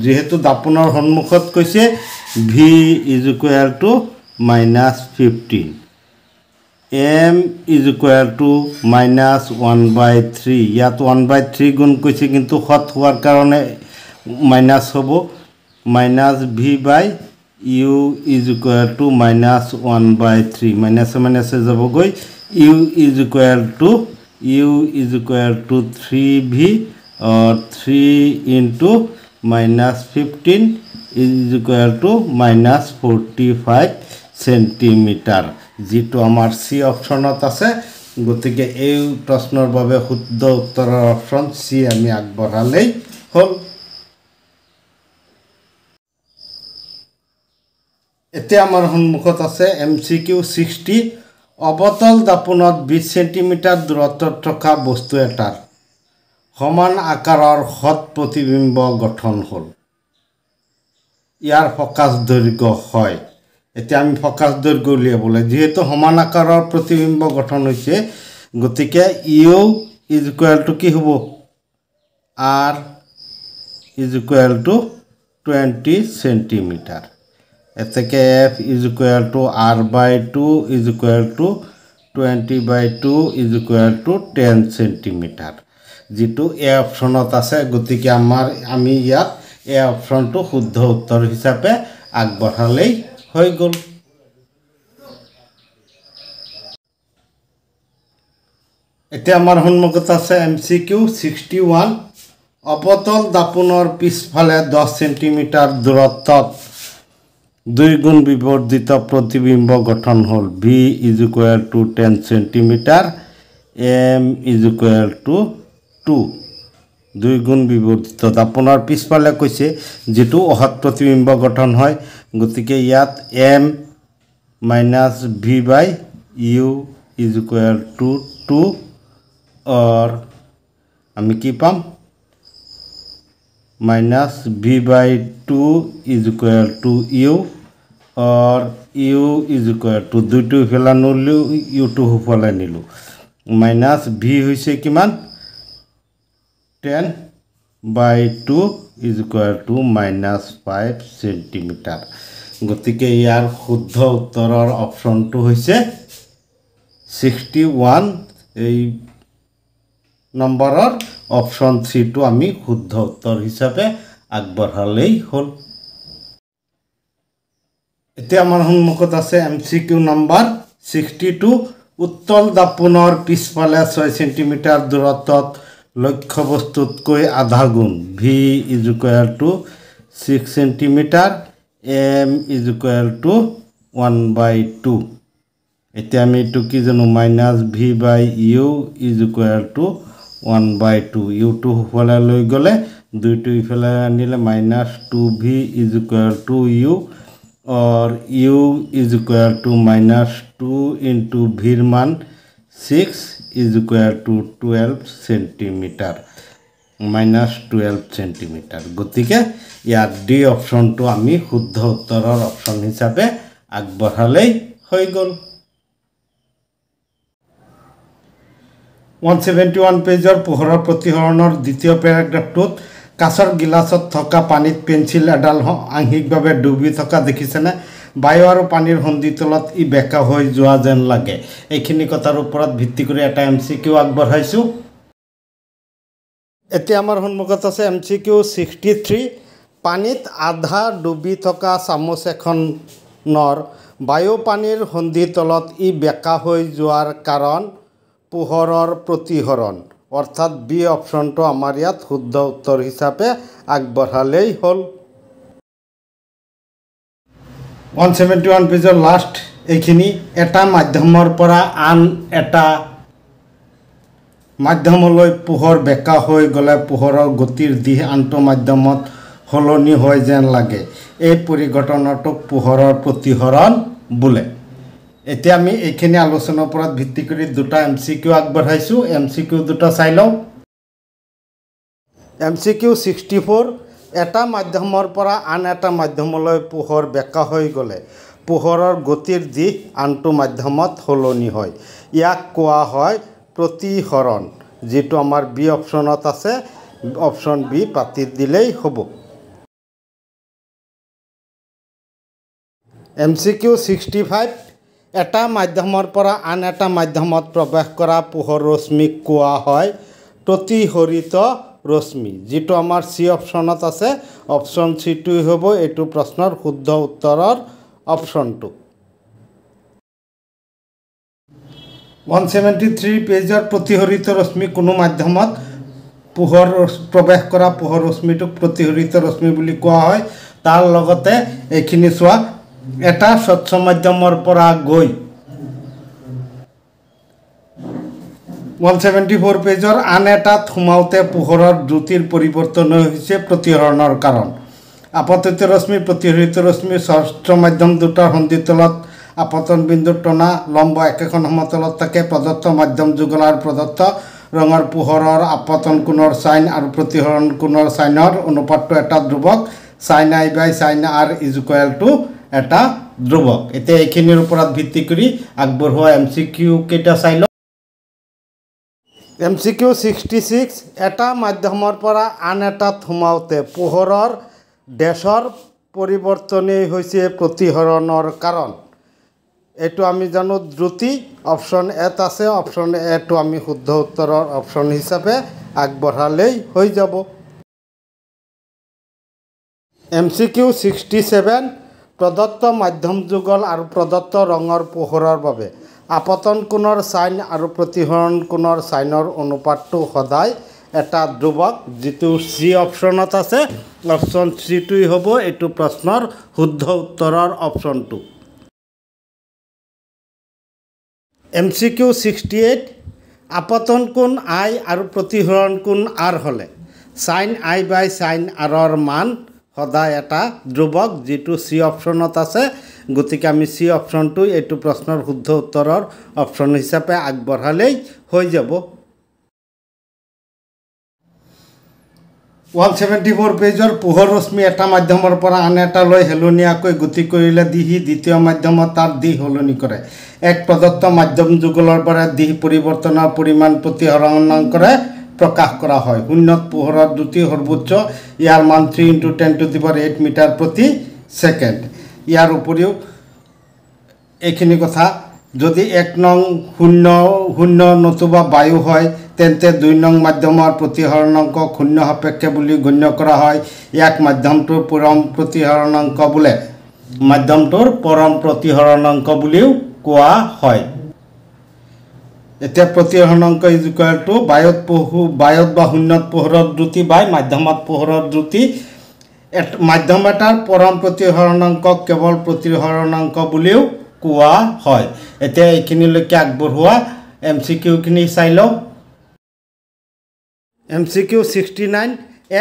যেহেতু দাপোনৰ সন্মুখত কৈছে v = -15 m = -1/3 ইয়াত 1/3 গুণ কৈছে কিন্তু হত হোৱাৰ কাৰণে মাইনাস হ'ব -v/u = -1/3 মাইনাসে যাবগৈ u = 3v or 3 into -15 = -45 centimetre যেটো আমাৰ সি অপশ্যনত আছে গতিকে এই প্ৰশ্নৰ বাবে শুদ্ধ উত্তৰৰ অপশ্যন সি আমি আগবঢ়ালেই হ'ল এতিয়া আমাৰ সন্মুখত আছে MCQ 60 অবতল দাপোনত 20 সেন্টিমিটাৰ দূৰত্বত থকা বস্তু এটাৰ সমান আকাৰৰ হত প্ৰতিবিম্ব গঠন হ'ল ইয়াৰ ফকাস দৈৰ্ঘ্য হয় এতিয়া আমি ফকাস দৈৰ্ঘ্য উলিয়াবলৈ যেহেতু সমান আকাৰৰ প্ৰতিবিম্ব গঠন হৈছে গতিকে ইউ = কি হ'ব r = 20 সেন্টিমিটাৰ এতেকে f = r/2 = 20/2 = 10 সেন্টিমিটাৰ যেটো এ অপশ্যনত আছে গতিকে আমি ইয়াত এ অপশ্যনটো শুদ্ধ উত্তৰ হিচাপে আগবঢ়ালেই হৈ গ'ল এতিয়া আমাৰ সন্মুখত আছে MCQ 61 অবতল দাপোনৰ পিছফালে 10 সেন্টিমিটাৰ দূৰত্বত 2 গুণ বিবৰ্ধিত প্ৰতিবিম্ব গঠন হ'ল v = 10 সেন্টিমিটাৰ m = 2 2 গুণ বিবৰ্ধিত দাপোনৰ পিছফালে কৈছে যেটো অহত প্ৰতিবিম্ব গঠন হয় গতিকে ইয়াত m - v/u = 2 or আমি কি পাম -v/2 = u or u = 2 ইফালে নিলো u2 ইফালে নিলো -v হৈছে কিমান 10/2 = -5 সেন্টিমিটাৰ গতিকে ইয়াৰ শুদ্ধ উত্তৰৰ অপশ্যনটো হৈছে 61 এই নম্বৰৰ অপশ্যন 3 টো আমি শুদ্ধ উত্তৰ হিচাপে আগবঢ়ালেই হ'ল এতিয়া আমাৰ সন্মুখত আছে MCQ নম্বৰ 62 উত্তল দাপোনৰ পিছফালে 6 সেন্টিমিটাৰ দূৰত্বত লক্ষ্যবস্তুতকৈ আধা গুণ v = 6 সেন্টিমিটাৰ m = 1/2 এতিয়া আমি এটো কি জানো -v/u = 1/2 u2 ইফালে লৈ গলে 2 ইফালে আনিলে -2v = u or u = -2 into v ৰ মান 6 = 12 সেন্টিমিটাৰ -12 সেন্টিমিটাৰ গতিকে ইয়াত ডি অপশ্যনটো আমি শুদ্ধ উত্তৰৰ অপশ্যন হিচাপে আগবঢ়ালেই হৈ গ'ল 171 পেজৰ পোহৰৰ প্ৰতিহৰণৰ দ্বিতীয় পেৰাগ্ৰাফটোত কাঁচৰ গিলাসত থকা পানীত পেন্সিল এডাল আংশিকভাৱে ডুবি থকা দেখিছেনে বায়ু আৰু পানীৰ সন্ধিতলত ই বেকা হৈ যোৱা যেন লাগে এইখিনি কথাৰ ওপৰত ভিত্তি কৰি এটা MCQ আগবঢ়াইছো এতিয়া আমাৰ সন্মুখত আছে MCQ 63 পানীত আধা ডুবি থকা চামুচ এখনৰ বায়ু পানীৰ সন্ধিতলত ই বেকা হৈ যোৱাৰ কাৰণ পোহৰৰ প্ৰতিহৰণ অৰ্থাৎ বি অপশ্যনটো আমাৰ ইয়াত শুদ্ধ উত্তৰ হিচাপে আগবঢ়ালেই হ'ল 171 পেজৰ লাষ্ট এইখিনি এটা মাধ্যমৰ পৰা আন এটা মাধ্যমলৈ পোহৰ বেকা হৈ গ'লে পোহৰৰ গতিৰ দিশ আনটো মাধ্যমত সলনি হয় যেন লাগে। এই পৰিঘটনাটোক পোহৰৰ প্ৰতিসৰণ বোলে। এতিয়া আমি এইখিনি আলোচনাৰ ওপৰত ভিত্তি কৰি দুটা MCQ আগবঢ়াইছোঁ। MCQ দুটা চাই লওঁ। MCQ 64 এটা মাধ্যমৰ পৰা আন এটা মাধ্যমলৈ পোহৰ বেকা হৈ গ'লে পোহৰৰ গতিৰ দিশ আনটো মাধ্যমত সলনি হয়। ইয়াক কোৱা হয় প্ৰতিসৰণ, যিটো আমাৰ বি অপশ্যনত আছে। অপশ্যন বি পাতি দিলেই হ'ব। MCQ 65 এটা মাধ্যমৰ পৰা আন এটা মাধ্যমত প্ৰৱেশ কৰা পোহৰ ৰশ্মিক কোৱা হয় প্ৰতিসৰিত ৰশ্মি, যিটো আমাৰ চি অপশ্যনত আছে। অপশ্যন চিটোৱে হ'ব এইটো প্ৰশ্নৰ শুদ্ধ উত্তৰৰ অপশ্যনটো। 173 পেজৰ প্ৰতিসৰিত ৰশ্মি কোনো মাধ্যমত পোহৰ প্ৰৱেশ কৰা পোহৰ ৰশ্মিটোক প্ৰতিসৰিত ৰশ্মি বুলি কোৱা হয়। তাৰ লগতে এইখিনি চোৱা, এটা স্বচ্ছ মাধ্যমৰ পৰা গৈ 174 পেজৰ আন এটাত সোমাওঁতে পোহৰৰ দ্ৰুতিৰ পৰিৱৰ্তন হৈছে প্ৰতিসৰণৰ কাৰণ। আপতিত ৰশ্মি প্ৰতিসৰিত ৰশ্মি স্বচ্ছ মাধ্যম দুটাৰ সন্ধিতলত আপতন বিন্দুৰ টনা লম্ব একেখন সমতলত থাকে। প্ৰদত্ত মাধ্যম যুগল আৰু প্ৰদত্ত ৰঙৰ পোহৰৰ আপতন কোণৰ চাইন আৰু প্ৰতিসৰণ কোণৰ চাইনৰ অনুপাতটো এটা ধ্ৰুৱক। Sine I by sine R is equal to এটা ধ্ৰুৱক। এতিয়া এইখিনিৰ ওপৰত ভিত্তি কৰি আগবঢ়োৱা MCQ কেইটা চাই লওঁ। MCQ 66 এটা মাধ্যমৰ পৰা আন এটাত সোমাওঁতে পোহৰৰ ডেছৰ পৰিৱৰ্তনেই হৈছে প্ৰতিসৰণৰ কাৰণ। এইটো আমি জানো দ্ৰুতি। অপশ্যন এত আছে। অপশ্যন এটো আমি শুদ্ধ উত্তৰৰ অপশ্যন হিচাপে আগবঢ়ালেই হৈ যাব। MCQ 67 প্ৰদত্ত মাধ্যম যুগল আৰু প্ৰদত্ত ৰঙৰ পোহৰৰ বাবে আপতন কোণৰ চাইন আৰু প্ৰতিসৰণ কোণৰ চাইনৰ অনুপাতটো সদায় এটা ধ্ৰুৱক, যিটো চি অপশ্যনত আছে। অপশ্যন চিটোৱেই হ'ব এইটো প্ৰশ্নৰ শুদ্ধ উত্তৰৰ অপশ্যনটো। MCQ 68 আপতন কোণ আই আৰু প্ৰতিসৰণ কোণ আৰ হ'লে চাইন আই বাই চাইন আৰৰ মান সদায় এটা ধ্ৰুৱক, যিটো চি অপশ্যনত আছে। গতিকে আমি চি অপশ্যনটো এইটো প্ৰশ্নৰ শুদ্ধ উত্তৰৰ অপশ্যন হিচাপে আগবঢ়ালেই হৈ যাব। 174 পেজৰ পোহৰ ৰশ্মি এটা মাধ্যমৰ পৰা আন এটালৈ হেলনীয়াকৈ গতি কৰিলে সি দ্বিতীয় মাধ্যমত তাৰ দিশ সলনি কৰে। এক প্ৰদত্ত মাধ্যম যুগলৰ পৰা দিশ পৰিৱৰ্তনৰ পৰিমাণ প্ৰতিসৰণাংকৰে প্ৰকাশ কৰা হয়। শূন্যত পোহৰৰ দ্ৰুতি সৰ্বোচ্চ, ইয়াৰ মান 3 × 10⁸ মিটাৰ প্ৰতি ছেকেণ্ড। ইয়াৰ উপৰিও এইখিনি কথা, যদি 1 নং শূন্য নতুবা বায়ু হয় তেন্তে 2 নং মাধ্যমৰ প্ৰতিসৰণাংকক শূন্য সাপেক্ষে বুলি গণ্য কৰা হয়। ইয়াক মাধ্যমটোৰ পৰম প্ৰতিসৰণাংক বোলে। মাধ্যমটোৰ পৰম প্ৰতিসৰণাংক বুলিও কোৱা হয়। এতিয়া প্ৰতিসৰণাংক ইজ ইকুৱেল টু বায়ুত বা শূন্যত পোহৰৰ দ্ৰুতি বাই মাধ্যমত পোহৰৰ দ্ৰুতি। মাধ্যম এটাৰ পৰম প্ৰতিসৰণাংকক কেৱল প্ৰতিসৰণাংক বুলিও কোৱা হয়। এতিয়া এইখিনিলৈকে আগবঢ়োৱা MCQখিনি চাই লওঁ। MCQ 69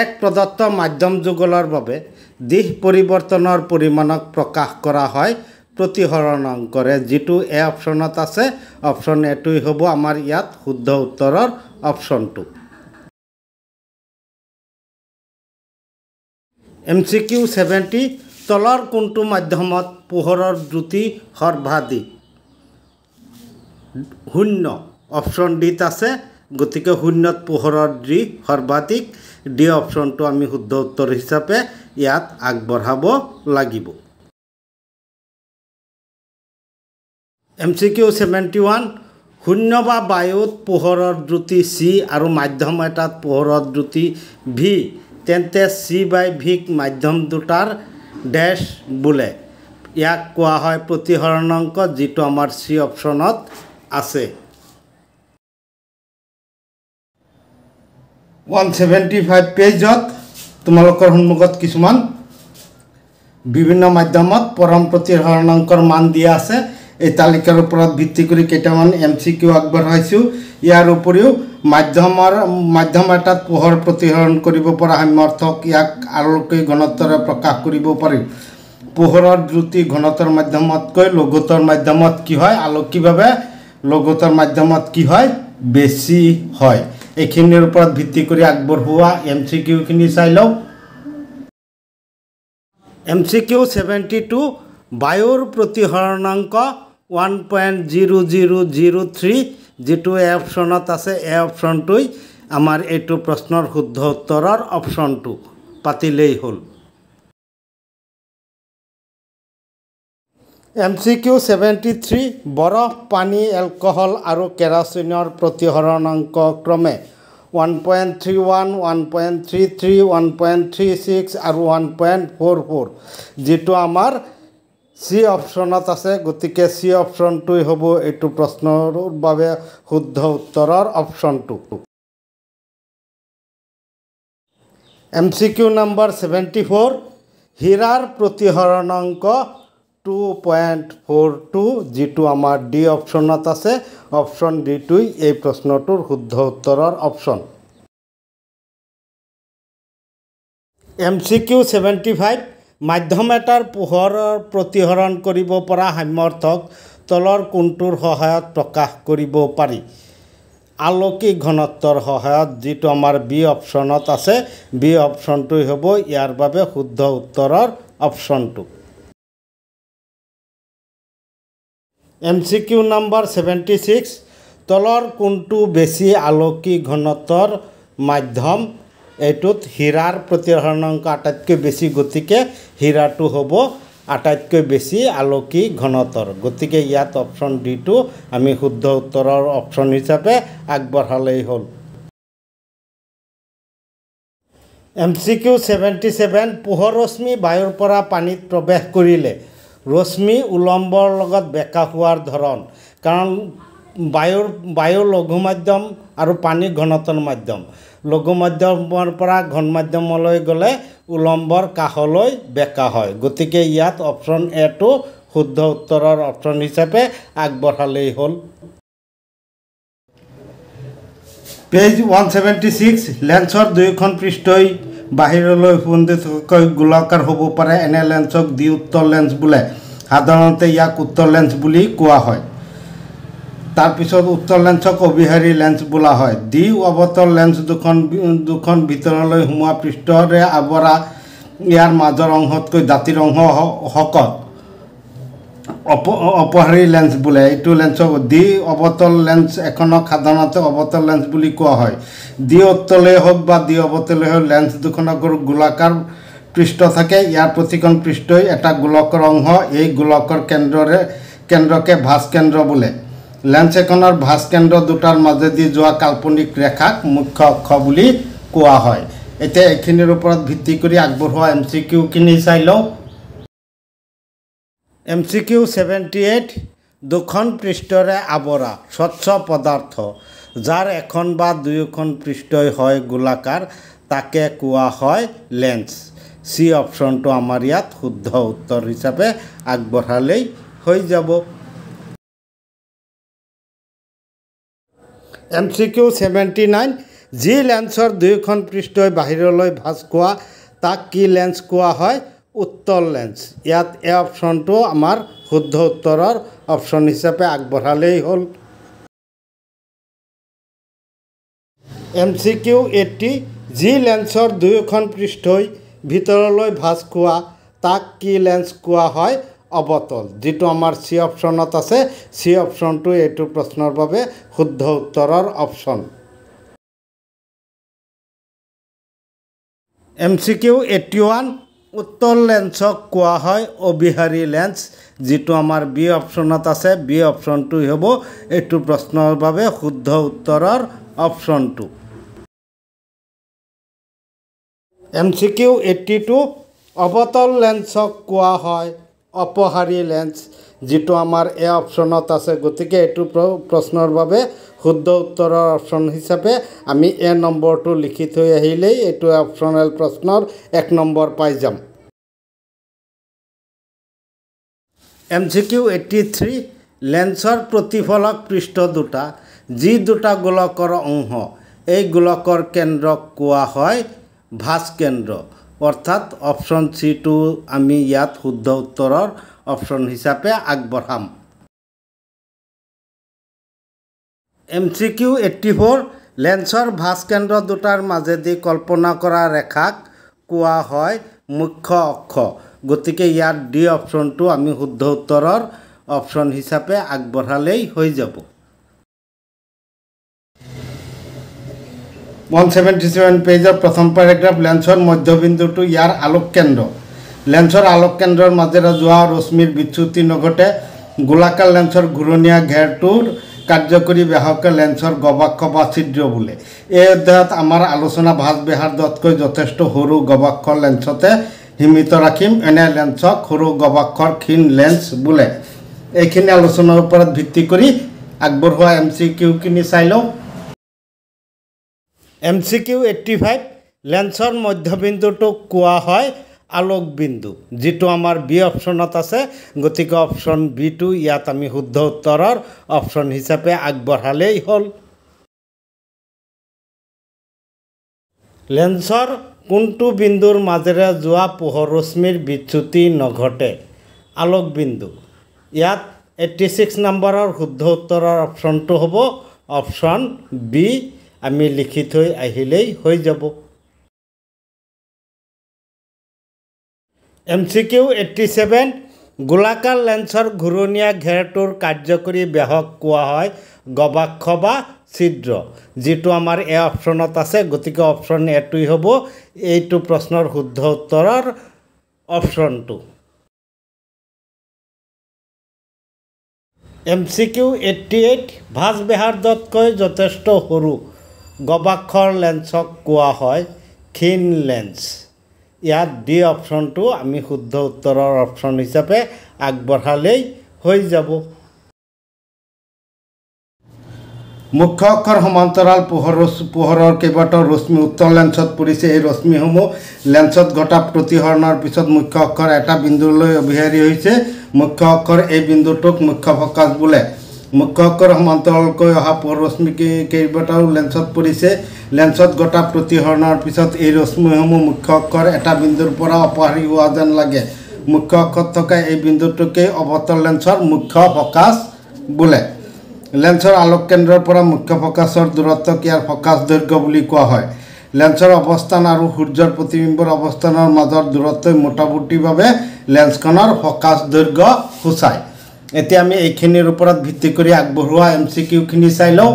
এক প্ৰদত্ত মাধ্যম যুগলৰ বাবে দিশ পৰিৱৰ্তনৰ পৰিমাণক প্ৰকাশ কৰা হয় প্ৰতিসৰণাংকৰে, যিটো এ অপশ্যনত আছে। অপশ্যন এটোৱেই হ'ব আমাৰ ইয়াত শুদ্ধ উত্তৰৰ অপশ্যনটো। MCQ 70 তলৰ কোনটো মাধ্যমত পোহৰৰ দ্ৰুতি সৰ্বাধিক? শূন্য। অপশ্যন ডিত আছে। গতিকে শূন্যত পোহৰৰ দ্ৰুতি সৰ্বাধিক। ডি অপশ্যনটো আমি শুদ্ধ উত্তৰ হিচাপে ইয়াত আগবঢ়াব লাগিব। MCQ 71 শূন্য বা বায়ুত পোহৰৰ দ্ৰুতি চি আৰু মাধ্যম এটাত পোহৰৰ দ্ৰুতি ভি, তেন্তে চি বাই ভিক মাধ্যম দুটাৰ ডেছ বোলে। ইয়াক কোৱা হয় প্ৰতিসৰণাংক, যিটো আমাৰ চি অপশ্যনত আছে। 175 পেজত তোমালোকৰ সন্মুখত কিছুমান বিভিন্ন মাধ্যমত পৰম প্ৰতিসৰণাংকৰ মান দিয়া আছে। এই তালিকাৰ ওপৰত ভিত্তি কৰি কেইটামান MCQ আগবঢ়াইছোঁ। ইয়াৰ উপৰিও মাধ্যম এটাত পোহৰ প্ৰতিহৰণ কৰিব পৰা সামৰ্থক ইয়াক আলোকিক ঘনত্বৰে প্ৰকাশ কৰিব পাৰি। পোহৰৰ দ্ৰুতি ঘনত্বৰ মাধ্যমতকৈ লঘুত্বৰ মাধ্যমত কি হয়, আলোকিকভাৱে লঘুত্বৰ মাধ্যমত কি হয়, বেছি হয়। এইখিনিৰ ওপৰত ভিত্তি কৰি আগবঢ়োৱা MCQ খিনি চাই লওক। MCQ 72 বায়ুৰ প্ৰতিহৰণাংক 1.0003 যেটো এ অপশ্যনত আছে। এই অপশ্যনটোই আমাৰ এইটো প্ৰশ্নৰ শুদ্ধ উত্তৰৰ অপশ্যনটো পাতিলেই হ'ল। MCQ 73 বৰফ, পানী, এলকহল আৰু কেৰাচিনৰ প্ৰতিহৰণাংক ক্ৰমে 1.31, 1.33, 1.36 আৰু 1.44 যেটো আমাৰ চি অপশ্যনত আছে। গতিকে চি অপশ্যনটোই হ'ব এইটো প্ৰশ্নৰ বাবে শুদ্ধ উত্তৰৰ অপশ্যনটো। MCQ নম্বৰ 74 হীৰাৰ প্ৰতিহৰণাংক 2.42 যেটো আমাৰ ডি অপশ্যনত আছে। অপশ্যন ডিটোই এই প্ৰশ্নটোৰ শুদ্ধ উত্তৰৰ অপশ্যন। MCQ 75 মাধ্যম এটাৰ পোহৰৰ প্ৰতিহৰণ কৰিব পৰা সামৰ্থক তলৰ কোনটোৰ সহায়ত প্ৰকাশ কৰিব পাৰি? আলোকিক ঘনত্বৰ সহায়ত, যেটো আমাৰ বি অপশ্যনত আছে। বি অপশ্যনটোই হ'ব ইয়াৰ বাবে শুদ্ধ উত্তৰৰ অপশ্যনটো। MCQ নম্বৰ 76 তলৰ কোনটো বেছি আলোকিক ঘনত্বৰ মাধ্যম? এইটোত হীৰাৰ প্ৰতিহৰণাংক আটাইতকৈ বেছি, গতিকে হীৰাটো হ'ব আটাইতকৈ বেছি আলোকিক ঘনত্বৰ। গতিকে ইয়াত অপশ্যন ডিটো আমি শুদ্ধ উত্তৰৰ অপশ্যন হিচাপে আগবঢ়ালেই হ'ল। MCQ 77 পোহৰ ৰশ্মি বায়ুৰ পৰা পানীত প্ৰৱেশ কৰিলে ৰশ্মি উলম্বৰ লগত বেকা হোৱাৰ ধৰণ। কাৰণ বায়ু লঘু মাধ্যম আৰু পানী ঘনত্বৰ মাধ্যম। লঘু মাধ্যমৰ পৰা ঘন মাধ্যমলৈ গ'লে উলম্বৰ কাষলৈ বেকা হয়। গতিকে ইয়াত অপশ্যন এটো শুদ্ধ উত্তৰৰ অপশ্যন হিচাপে আগবঢ়ালেই হ'ল। পেজ 176 লেন্সৰ দুয়োখন পৃষ্ঠই বাহিৰলৈ সুন্দৰকৈ গোলাকাৰ হ'ব পাৰে। এনে লেন্সক দ্বি উত্তল লেন্স বোলে। সাধাৰণতে ইয়াক উত্তল লেন্স বুলি কোৱা হয়। তাৰপিছত উত্তল লেন্সক অবিহাৰী লেন্স বোলা হয়। দ্বি অৱতল লেন্স দুখন ভিতৰলৈ সোমোৱা পৃষ্ঠৰে আৱৰা ইয়াৰ মাজৰ অংশতকৈ দাঁতিৰ অংশ শকত অপহাৰী লেন্স বোলে। এইটো লেন্সক দ্বি অৱতল লেন্স এখনক সাধাৰণতে অৱতল লেন্স বুলি কোৱা হয়। দ্বি উত্তলেই হওক বা দ্বি অৱতলেই হওক লেন্স দুখনৰ গোলাকাৰ পৃষ্ঠ থাকে। ইয়াৰ প্ৰতিখন পৃষ্ঠই এটা গোলকৰ অংশ। এই গোলকৰ কেন্দ্ৰকে ভাঁজ কেন্দ্ৰ বোলে। লেন্স এখনৰ ভাঁজ কেন্দ্ৰ দুটাৰ মাজেদি যোৱা কাল্পনিক ৰেখাক মুখ্য অক্ষ বুলি কোৱা হয়। এতিয়া এইখিনিৰ ওপৰত ভিত্তি কৰি আগবঢ়োৱা MCQ খিনি চাই লওঁ। MCQ 78 দুখন পৃষ্ঠৰে আৱৰা স্বচ্ছ পদাৰ্থ যাৰ এখন বা দুয়োখন পৃষ্ঠই হয় গোলাকাৰ তাকে কোৱা হয় লেন্স। চি অপশ্যনটো আমাৰ ইয়াত শুদ্ধ উত্তৰ হিচাপে আগবঢ়ালেই হৈ যাব। MCQ 79 যি লেন্সৰ দুয়োখন পৃষ্ঠই বাহিৰলৈ ভাঁজ খোৱা তাক কি লেন্স কোৱা হয়? উত্তল লেন্স। ইয়াত এ অপশ্যনটো আমাৰ শুদ্ধ উত্তৰৰ অপশ্যন হিচাপে আগবঢ়ালেই হ'ল। MCQ 80 যি লেন্সৰ দুয়োখন পৃষ্ঠই ভিতৰলৈ ভাঁজ খোৱা তাক কি লেন্স কোৱা হয়? অৱতল, যেটো আমাৰ চি অপশ্যনত আছে। চি অপশ্যনটো এইটো প্ৰশ্নৰ বাবে শুদ্ধ উত্তৰৰ অপশ্যন। MCQ 81 উত্তল লেন্সক কোৱা হয় অবিহাৰী লেন্স, যেটো আমাৰ বি অপশ্যনত আছে। বি অপশ্যনটোই হ'ব এইটো প্ৰশ্নৰ বাবে শুদ্ধ উত্তৰৰ অপশ্যনটো। MCQ 82 অৱতল লেন্সক কোৱা হয় অপহাৰী লেন্স, যেটো আমাৰ এ অপশ্যনত আছে। গতিকে এইটো প্ৰশ্নৰ বাবে শুদ্ধ উত্তৰৰ অপশ্যন হিচাপে আমি এ নম্বৰটো লিখি থৈ আহিলেই এইটো অপশ্যনেল প্ৰশ্নৰ 1 নম্বৰ পাই যাম। MCQ 83 লেন্সৰ প্ৰতিফলক পৃষ্ঠ দুটা যি দুটা গোলকৰ অংশ এই গোলকৰ কেন্দ্ৰক কোৱা হয় ভাঁজ কেন্দ্ৰ অৰ্থাৎ অপশ্যন চিটো আমি ইয়াত শুদ্ধ উত্তৰৰ অপশ্যন হিচাপে আগবঢ়াম MCQ 84 লেন্সৰ ভাঁজ কেন্দ্ৰ দুটাৰ মাজেদি কল্পনা কৰা ৰেখাক কোৱা হয় মুখ্য অক্ষ গতিকে ইয়াত ডি অপশ্যনটো আমি শুদ্ধ উত্তৰৰ অপশ্যন হিচাপে আগবঢ়ালেই হৈ যাব 177 পেজৰ প্ৰথম পেৰাগ্ৰাফ লেন্সৰ মধ্যবিন্দুটো ইয়াৰ আলোক কেন্দ্ৰ লেন্সৰ আলোক কেন্দ্ৰৰ মাজেৰে যোৱা ৰশ্মিৰ বিচ্যুতি নঘটে গোলাকাৰ লেন্সৰ ঘূৰণীয়া ঘেৰটোৰ কাৰ্যকৰী ব্যাহকে লেন্সৰ গবাক্ষ বা ছিদ্ৰ বোলে এই অধ্যায়ত আমাৰ আলোচনা ভাঁজ ব্যাসাৰ্ধতকৈ যথেষ্ট সৰু গবাক্ষ লেন্সতে সীমিত ৰাখিম এনে লেন্সক সৰু গবাক্ষৰ ক্ষীণ লেন্স বোলে এইখিনি আলোচনাৰ ওপৰত ভিত্তি কৰি আগবঢ়োৱা MCQ খিনি চাই লওঁ MCQ 85 লেন্সৰ মধ্যবিন্দুটোক কোৱা হয় আলোক বিন্দু যেটো আমাৰ বি অপশ্যনত আছে গতিকে অপশ্যন বি2 ইয়াত আমি শুদ্ধ উত্তৰৰ অপশ্যন হিচাপে আগবঢ়ালেই হ'ল লেন্সৰ কোনটো বিন্দুৰ মাজেৰে যোৱা পোহৰ ৰশ্মিৰ বিচ্যুতি নঘটে আলোক বিন্দু ইয়াত 86 নম্বৰৰ শুদ্ধ উত্তৰৰ অপশ্যনটো হ'ব অপশ্যন বি আমি লিখি থৈ আহিলেই হৈ যাব MCQ 87 গোলাকাৰ লেন্সৰ ঘূৰণীয়া ঘেৰটোৰ কাৰ্যকৰী ব্যাহক কোৱা হয় গবাক্ষ বা ছিদ্ৰ যেটো আমাৰ এ অপশ্যনত আছে গতিকে অপশ্যন এটোই হ'ব এইটো প্ৰশ্নৰ শুদ্ধ উত্তৰৰ অপশ্যনটো MCQ 88 ভাঁজ ব্যাসাৰ্ধতকৈ যথেষ্ট সৰু গবাক্ষৰ লেন্সক কোৱা হয় ক্ষীণ লেন্স ইয়াত ডি অপশ্যনটো আমি শুদ্ধ উত্তৰৰ অপশ্যন হিচাপে আগবঢ়ালেই হৈ যাব মুখ্য অক্ষৰ সমান্তৰাল পোহৰৰ কেইবাটাও ৰশ্মি উত্তৰ লেন্সত পৰিছে এই ৰশ্মিসমূহ লেন্সত ঘটা প্ৰতিহৰণৰ পিছত মুখ্য অক্ষৰ এটা বিন্দুলৈ অভিসাৰী হৈছে মুখ্য অক্ষৰ এই বিন্দুটোক মুখ্য ফকাছ বোলে মুখ্য অক্ষৰ সমান্তৰালকৈ অহা পোহৰ ৰশ্মি কেইবাটাও লেন্সত পৰিছে লেন্সত ঘটা প্ৰতিহৰণৰ পিছত এই ৰশ্মিসমূহ মুখ্য অক্ষৰ এটা বিন্দুৰ পৰা অপসাৰী হোৱা যেন লাগে মুখ্য অক্ষত থকা এই বিন্দুটোকে অৱতল লেন্সৰ মুখ্য ফকাছ বোলে লেন্সৰ আলোক কেন্দ্ৰৰ পৰা মুখ্য ফকাছৰ দূৰত্বক ইয়াৰ ফকাছ দৈৰ্ঘ্য বুলি কোৱা হয় লেন্সৰ অৱস্থান আৰু সূৰ্যৰ প্ৰতিবিম্বৰ অৱস্থানৰ মাজৰ দূৰত্বই মোটামুটিভাৱে লেন্সখনৰ ফকাছ দৈৰ্ঘ্য সূচায় এতিয়া আমি এইখিনিৰ ওপৰত ভিত্তি কৰি আগবঢ়োৱা MCQ খিনি চাই লওঁ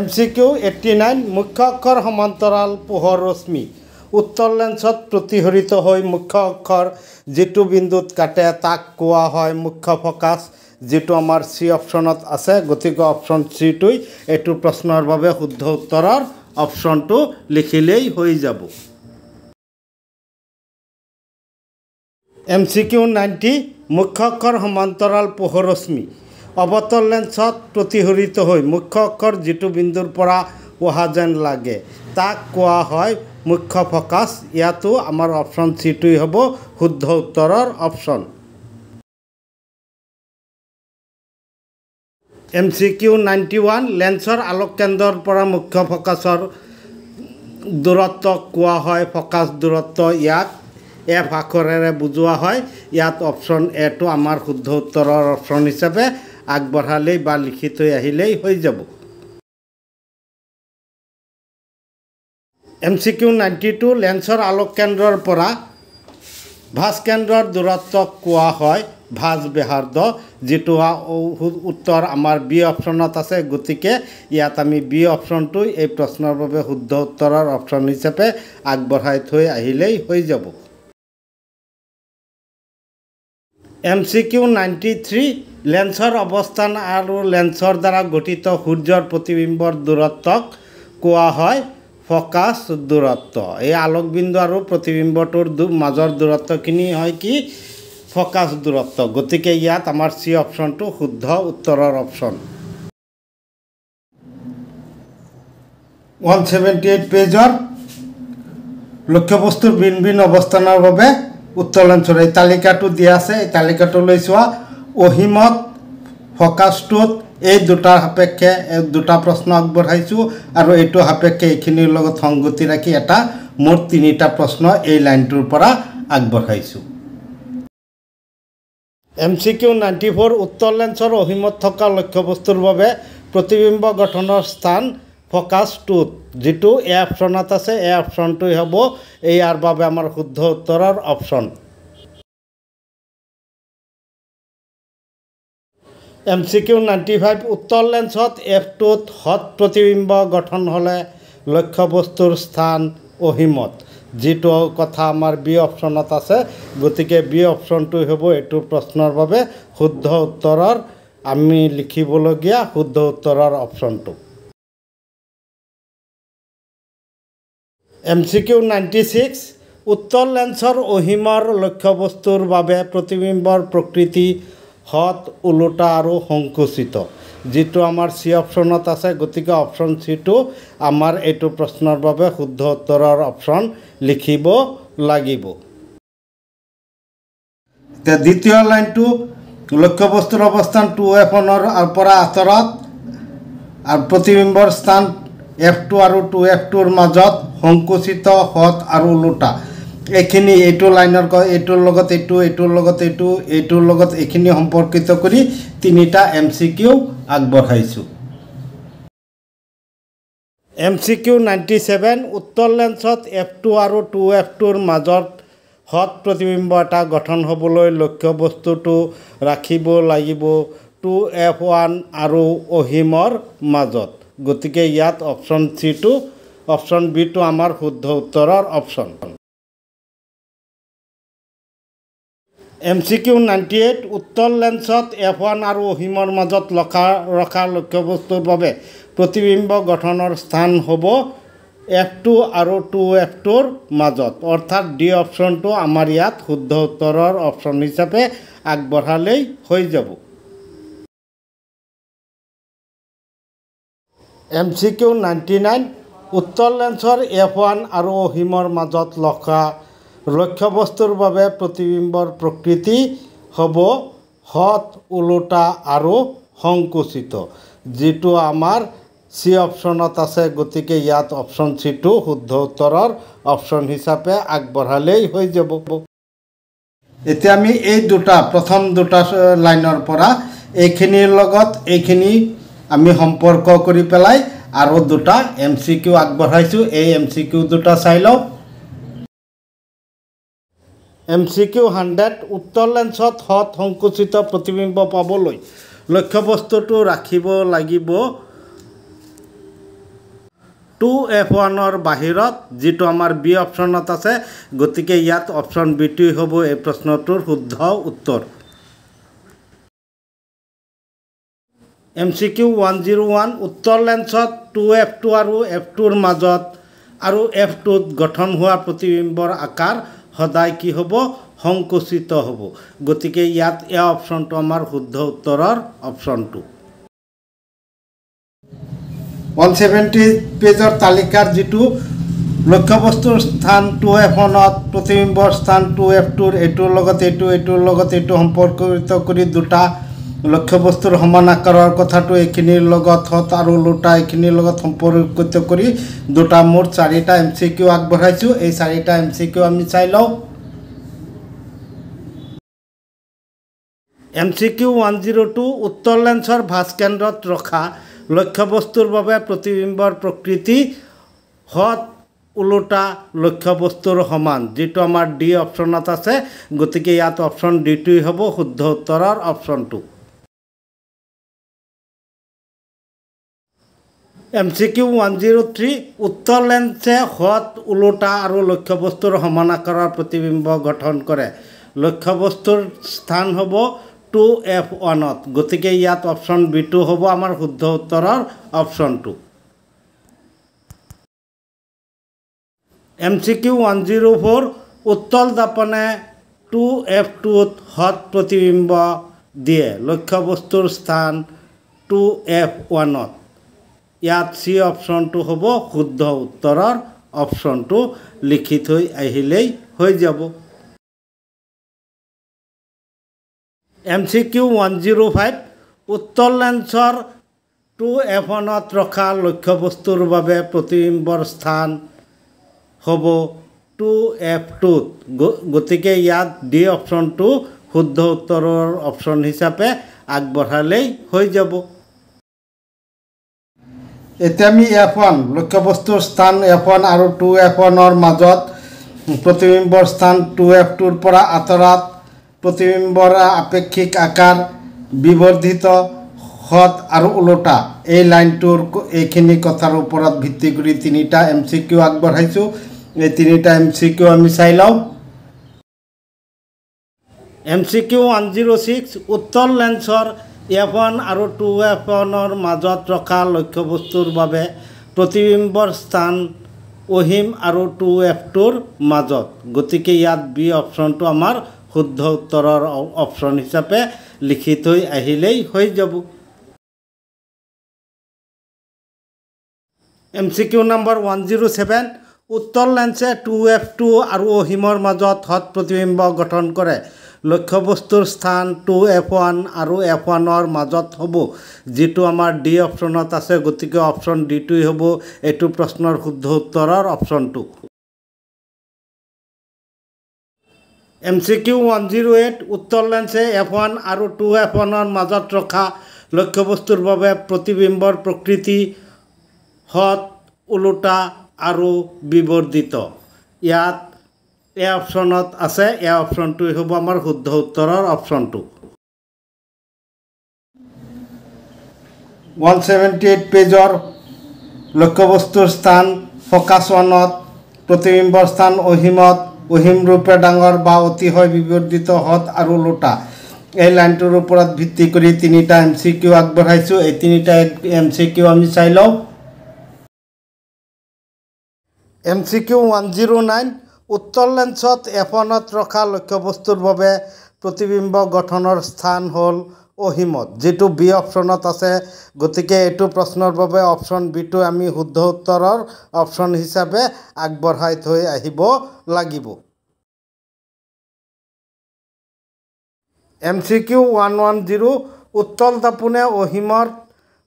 MCQ 89 মুখ্য অক্ষৰ সমান্তৰাল পোহৰ ৰশ্মি উত্তৰ লেন্সত প্ৰতিহৰিত হৈ মুখ্য অক্ষৰ যেটো বিন্দুত কাটে তাক কোৱা হয় মুখ্য ফকাছ যেটো আমাৰ সি অপশ্যনত আছে গতিকে অপশ্যন চিটোই এইটো প্ৰশ্নৰ বাবে শুদ্ধ উত্তৰৰ অপশ্যনটো লিখিলেই হৈ যাব MCQ 90 মুখ্য অক্ষৰ সমান্তৰাল পোহৰ ৰশ্মি অৱতল লেন্সত প্ৰতিহৰিত হৈ মুখ্য অক্ষৰ যেটো বিন্দুৰ পৰা অহা যেন লাগে তাক কোৱা হয় মুখ্য ফকাছ ইয়াতো আমাৰ অপশ্যন চিটোই হ'ব শুদ্ধ উত্তৰৰ অপশ্যন MCQ 91 লেন্সৰ আলোক কেন্দ্ৰৰ পৰা মুখ্য ফকাছৰ দূৰত্বক কোৱা হয় ফকাছ দূৰত্ব ইয়াক এফ আখৰেৰে বুজোৱা হয় ইয়াত অপশ্যন এটো আমাৰ শুদ্ধ উত্তৰৰ অপশ্যন হিচাপে আগবঢ়ালেই বা লিখি থৈ আহিলেই হৈ যাব MCQ 92 লেন্সৰ আলোক কেন্দ্ৰৰ পৰা ভাঁজ কেন্দ্ৰৰ দূৰত্বক কোৱা হয় ভাঁজ ব্যাসাৰ্ধ যেটো উত্তৰ আমাৰ বি অপশ্যনত আছে গতিকে ইয়াত আমি বি অপশ্যনটো এই প্ৰশ্নৰ বাবে শুদ্ধ উত্তৰৰ অপশ্যন হিচাপে আগবঢ়াই থৈ আহিলেই হৈ যাব MCQ 93 লেন্সৰ অৱস্থান আৰু লেন্সৰ দ্বাৰা গঠিত সূৰ্যৰ প্ৰতিবিম্বৰ দূৰত্বক কোৱা হয় ফকাছ দূৰত্ব এই আলোকবিন্দু আৰু প্ৰতিবিম্বটোৰ মাজৰ দূৰত্বখিনি হয় কি ফকাছ দূৰত্ব গতিকে ইয়াত আমাৰ সি অপশ্যনটো শুদ্ধ উত্তৰৰ অপশ্যন 178 পেজৰ লক্ষ্যবস্তুৰ ভিন ভিন অৱস্থানৰ বাবে উত্তৰ লেন্সৰ এই তালিকাটো দিয়া আছে। এই তালিকাটোলৈ চোৱা। অহিমত ফ'কাছটোত এই দুটাৰ সাপেক্ষে দুটা প্ৰশ্ন আগবঢ়াইছোঁ আৰু এইটো সাপেক্ষে এইখিনিৰ লগত সংগতি ৰাখি এটা মুঠ 3টা প্ৰশ্ন এই লাইনটোৰ পৰা আগবঢ়াইছোঁ। MCQ 94 উত্তৰ লেন্সৰ অহিমত থকা লক্ষ্যবস্তুৰ বাবে প্ৰতিবিম্ব গঠনৰ স্থান ফ'কাছটোত, যিটো এ অপশ্যনত আছে। এই অপশ্যনটোই হ'ব ইয়াৰ বাবে আমাৰ শুদ্ধ উত্তৰৰ অপশ্যন। MCQ 95 উত্তৰ লেন্সত F2ত হট প্ৰতিবিম্ব গঠন হ'লে লক্ষ্যবস্তুৰ স্থান অহিমত, যিটো কথা আমাৰ বি অপশ্যনত আছে। গতিকে বি অপশ্যনটোই হ'ব এইটো প্ৰশ্নৰ বাবে শুদ্ধ উত্তৰৰ আমি লিখিবলগীয়া শুদ্ধ উত্তৰৰ অপশ্যনটো। MCQ 96 উত্তৰ লেন্সৰ অহিমৰ লক্ষ্যবস্তুৰ বাবে প্ৰতিবিম্বৰ প্ৰকৃতি হট, ওলোটা আৰু সংকুচিত, যিটো আমাৰ চি অপশ্যনত আছে। গতিকে অপশ্যন চিটো আমাৰ এইটো প্ৰশ্নৰ বাবে শুদ্ধ উত্তৰৰ অপশ্যন লিখিব লাগিব। এতিয়া দ্বিতীয় লাইনটো লক্ষ্যবস্তুৰ অৱস্থান 2F1ৰ পৰা আঁতৰত আৰু প্ৰতিবিম্বৰ স্থান F2 আৰু 2F2ৰ মাজত সংকুচিত, হট আৰু ওলোটা। এইখিনি এইটো লাইনৰ এইটোৰ লগত এইটো, এইটোৰ লগত এইটো, এইটোৰ লগত এইখিনি সম্পৰ্কিত কৰি 3টা MCQ আগবঢ়াইছোঁ। MCQ 97 উত্তৰ লেন্সত F2 আৰু 2F2ৰ মাজত হট প্ৰতিবিম্ব এটা গঠন হ'বলৈ লক্ষ্যবস্তুটো ৰাখিব লাগিব 2F1 আৰু অহিমৰ মাজত। গতিকে ইয়াত অপশ্যন চিটো অপশ্যন বিটো আমাৰ শুদ্ধ উত্তৰৰ অপশ্যন। MCQ 98 উত্তৰ লেন্সত F1 আৰু অহিমৰ মাজত ৰখা লক্ষ্যবস্তুৰ বাবে প্ৰতিবিম্ব গঠনৰ স্থান হ'ব F2 আৰু 2F2ৰ মাজত, অৰ্থাৎ ডি অপশ্যনটো আমাৰ ইয়াত শুদ্ধ উত্তৰৰ অপশ্যন হিচাপে আগবঢ়ালেই হৈ যাব। MCQ 99 উত্তৰ লেন্সৰ F1 আৰু অহিমৰ মাজত ৰখা লক্ষ্যবস্তুৰ বাবে প্ৰতিবিম্বৰ প্ৰকৃতি হ'ব হট, ওলোটা আৰু সংকুচিত, যিটো আমাৰ চি অপশ্যনত আছে। গতিকে ইয়াত অপশ্যন চিটো শুদ্ধ উত্তৰৰ অপশ্যন হিচাপে আগবঢ়ালেই হৈ যাব। এতিয়া আমি এই প্ৰথম দুটা লাইনৰ পৰা এইখিনিৰ লগত এইখিনি আমি সম্পৰ্ক কৰি পেলাই আৰু দুটা MCQ আগবঢ়াইছোঁ। এই MCQ দুটা চাই লওঁ। MCQ 100 উত্তৰ লেন্সত হট সংকুচিত প্ৰতিবিম্ব পাবলৈ লক্ষ্যবস্তুটো ৰাখিব লাগিব 2F1ৰ বাহিৰত, যিটো আমাৰ বি অপশ্যনত আছে। গতিকে ইয়াত অপশ্যন বিটোৱেই হ'ব এই প্ৰশ্নটোৰ শুদ্ধ উত্তৰ। MCQ 101 উত্তৰ লেন্সত 2F2 আৰু F2ৰ মাজত আৰু F2ত গঠন হোৱা প্ৰতিবিম্বৰ আকাৰ সদায় কি হ'ব? সংকুচিত হ'ব। গতিকে ইয়াত এই অপশ্যনটো আমাৰ শুদ্ধ উত্তৰৰ অপশ্যনটো। 170 পেজৰ তালিকাৰ যিটো লক্ষ্যবস্তুৰ স্থান 2F1ত প্ৰতিবিম্বৰ স্থান 2F2ৰ এইটোৰ লগত এইটো, এইটোৰ লগত এইটো সম্পৰ্কিত কৰি দুটা লক্ষ্যবস্তুৰ সমান আকাৰৰ কথাটো এইখিনিৰ লগত হট আৰু ওলোটা এইখিনিৰ লগত সম্পৰ্কিত কৰি দুটা মুঠ 4টা MCQ আগবঢ়াইছোঁ। এই 4টা MCQ আমি চাই লওঁ। MCQ 102 উত্তৰ লেন্সৰ ভাঁজকেন্দ্ৰত ৰখা লক্ষ্যবস্তুৰ বাবে প্ৰতিবিম্বৰ প্ৰকৃতি হট, ওলোটা লক্ষ্যবস্তুৰ সমান, যিটো আমাৰ ডি অপশ্যনত আছে। গতিকে ইয়াত অপশ্যন ডিটোৱেই হ'ব শুদ্ধ উত্তৰৰ অপশ্যনটো। MCQ 103 উত্তৰ লেন্সে হট, ওলোটা আৰু লক্ষ্যবস্তুৰ সমান আকাৰৰ প্ৰতিবিম্ব গঠন কৰে। লক্ষ্যবস্তুৰ স্থান হ'ব 2F1ত। গতিকে ইয়াত অপশ্যন বিটো হ'ব আমাৰ শুদ্ধ উত্তৰৰ অপশ্যনটো। MCQ 104 উত্তল দাপনে 2F2ত হট প্ৰতিবিম্ব দিয়ে। লক্ষ্যবস্তুৰ স্থান 2F1ত। ইয়াত চি অপশ্যনটো হ'ব শুদ্ধ উত্তৰৰ অপশ্যনটো লিখি থৈ আহিলেই হৈ যাব। MCQ 105 উত্তৰ লেন্সৰ 2F1ত ৰখা লক্ষ্যবস্তুৰ বাবে প্ৰতিবিম্বৰ স্থান হ'ব 2F2 গতিকে ইয়াত ডি অপশ্যনটো শুদ্ধ উত্তৰৰ অপশ্যন হিচাপে আগবঢ়ালেই হৈ যাব এতিয়া আমি F1 লক্ষ্যবস্তুৰ স্থান F1 আৰু 2F1ৰ মাজত প্ৰতিবিম্বৰ স্থান 2F2ৰ পৰা আঁতৰাত প্ৰতিবিম্বৰ আপেক্ষিক আকাৰ বিবৰ্ধিত হদ আৰু ওলোটা এই লাইনটোৰ এইখিনি কথাৰ ওপৰত ভিত্তি কৰি তিনিটা MCQ আগবঢ়াইছোঁ এই তিনিটা MCQ আমি চাই লওঁ MCQ 106 উত্তৰ লেন্সৰ F1 আৰু 2F1ৰ মাজত ৰখা লক্ষ্যবস্তুৰ বাবে প্ৰতিবিম্বৰ স্থান অহিম আৰু 2F2ৰ মাজত গতিকে ইয়াত বি অপশ্যনটো আমাৰ শুদ্ধ উত্তৰৰ অপশ্যন হিচাপে লিখি থৈ আহিলেই হৈ যাব MCQ নম্বৰ 107 উত্তৰ লেন্সে 2F2 আৰু অহিমৰ মাজত হদ প্ৰতিবিম্ব গঠন কৰে লক্ষ্যবস্তুৰ স্থান 2F1 আৰু F1ৰ মাজত হ'ব যেটো আমাৰ ডি অপশ্যনত আছে গতিকে অপশ্যন ডিটোই হ'ব এটো প্ৰশ্নৰ শুদ্ধ উত্তৰৰ অপশ্যনটো MCQ 108 উত্তৰ লেন্সে F1 আৰু 2F1ৰ মাজত ৰখা লক্ষ্যবস্তুৰ বাবে প্ৰতিবিম্বৰ প্ৰকৃতি হদ ওলোটা আৰু বিবৰ্ধিত ইয়াত এ অপশ্যনত আছে এ অপশ্যনটোই হ'ব আমাৰ শুদ্ধ উত্তৰৰ অপশ্যনটো 178 পেজৰ লক্ষ্যবস্তুৰ স্থান ফকাছ 1ত প্ৰতিবিম্বৰ স্থান অহিমত অহিম ৰূপে ডাঙৰ বা অতিশয় বিবৰ্ধিত হদ আৰু ওলোটা এই লাইনটোৰ ওপৰত ভিত্তি কৰি তিনিটা MCQ আগবঢ়াইছোঁ এই তিনিটা MCQ আমি চাই লওঁ MCQ 109 উত্তৰ লেন্সত F1ত ৰখা লক্ষ্যবস্তুৰ বাবে প্ৰতিবিম্ব গঠনৰ স্থান হ'ল অহিমত যেটো বি অপশ্যনত আছে গতিকে এটো প্ৰশ্নৰ বাবে অপশ্যন বিটো আমি শুদ্ধ উত্তৰৰ অপশ্যন হিচাপে আগবঢ়াই থৈ আহিব লাগিব MCQ 110 উত্তল দাপোনে অহিমৰ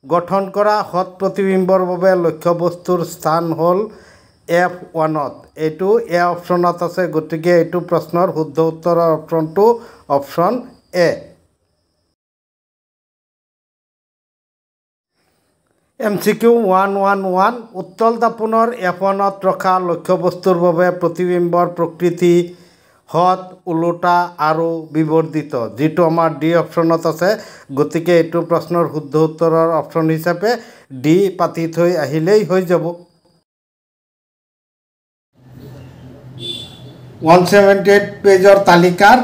গঠন কৰা হদ প্ৰতিবিম্বৰ বাবে লক্ষ্যবস্তুৰ স্থান হ'ল F1ত এটো এ অপশ্যনত আছে গতিকে এটো প্ৰশ্নৰ শুদ্ধ উত্তৰৰ অপশ্যনটো অপশ্যন এ MCQ 111 উত্তল দাপোনৰ F1ত ৰখা লক্ষ্যবস্তুৰ বাবে প্ৰতিবিম্বৰ প্ৰকৃতি হদ ওলোটা আৰু বিবৰ্ধিত যেটো আমাৰ ডি অপশ্যনত আছে গতিকে এটো প্ৰশ্নৰ শুদ্ধ উত্তৰৰ অপশ্যন হিচাপে ডি পাতি থৈ আহিলেই হৈ যাব 178 পেজৰ তালিকাৰ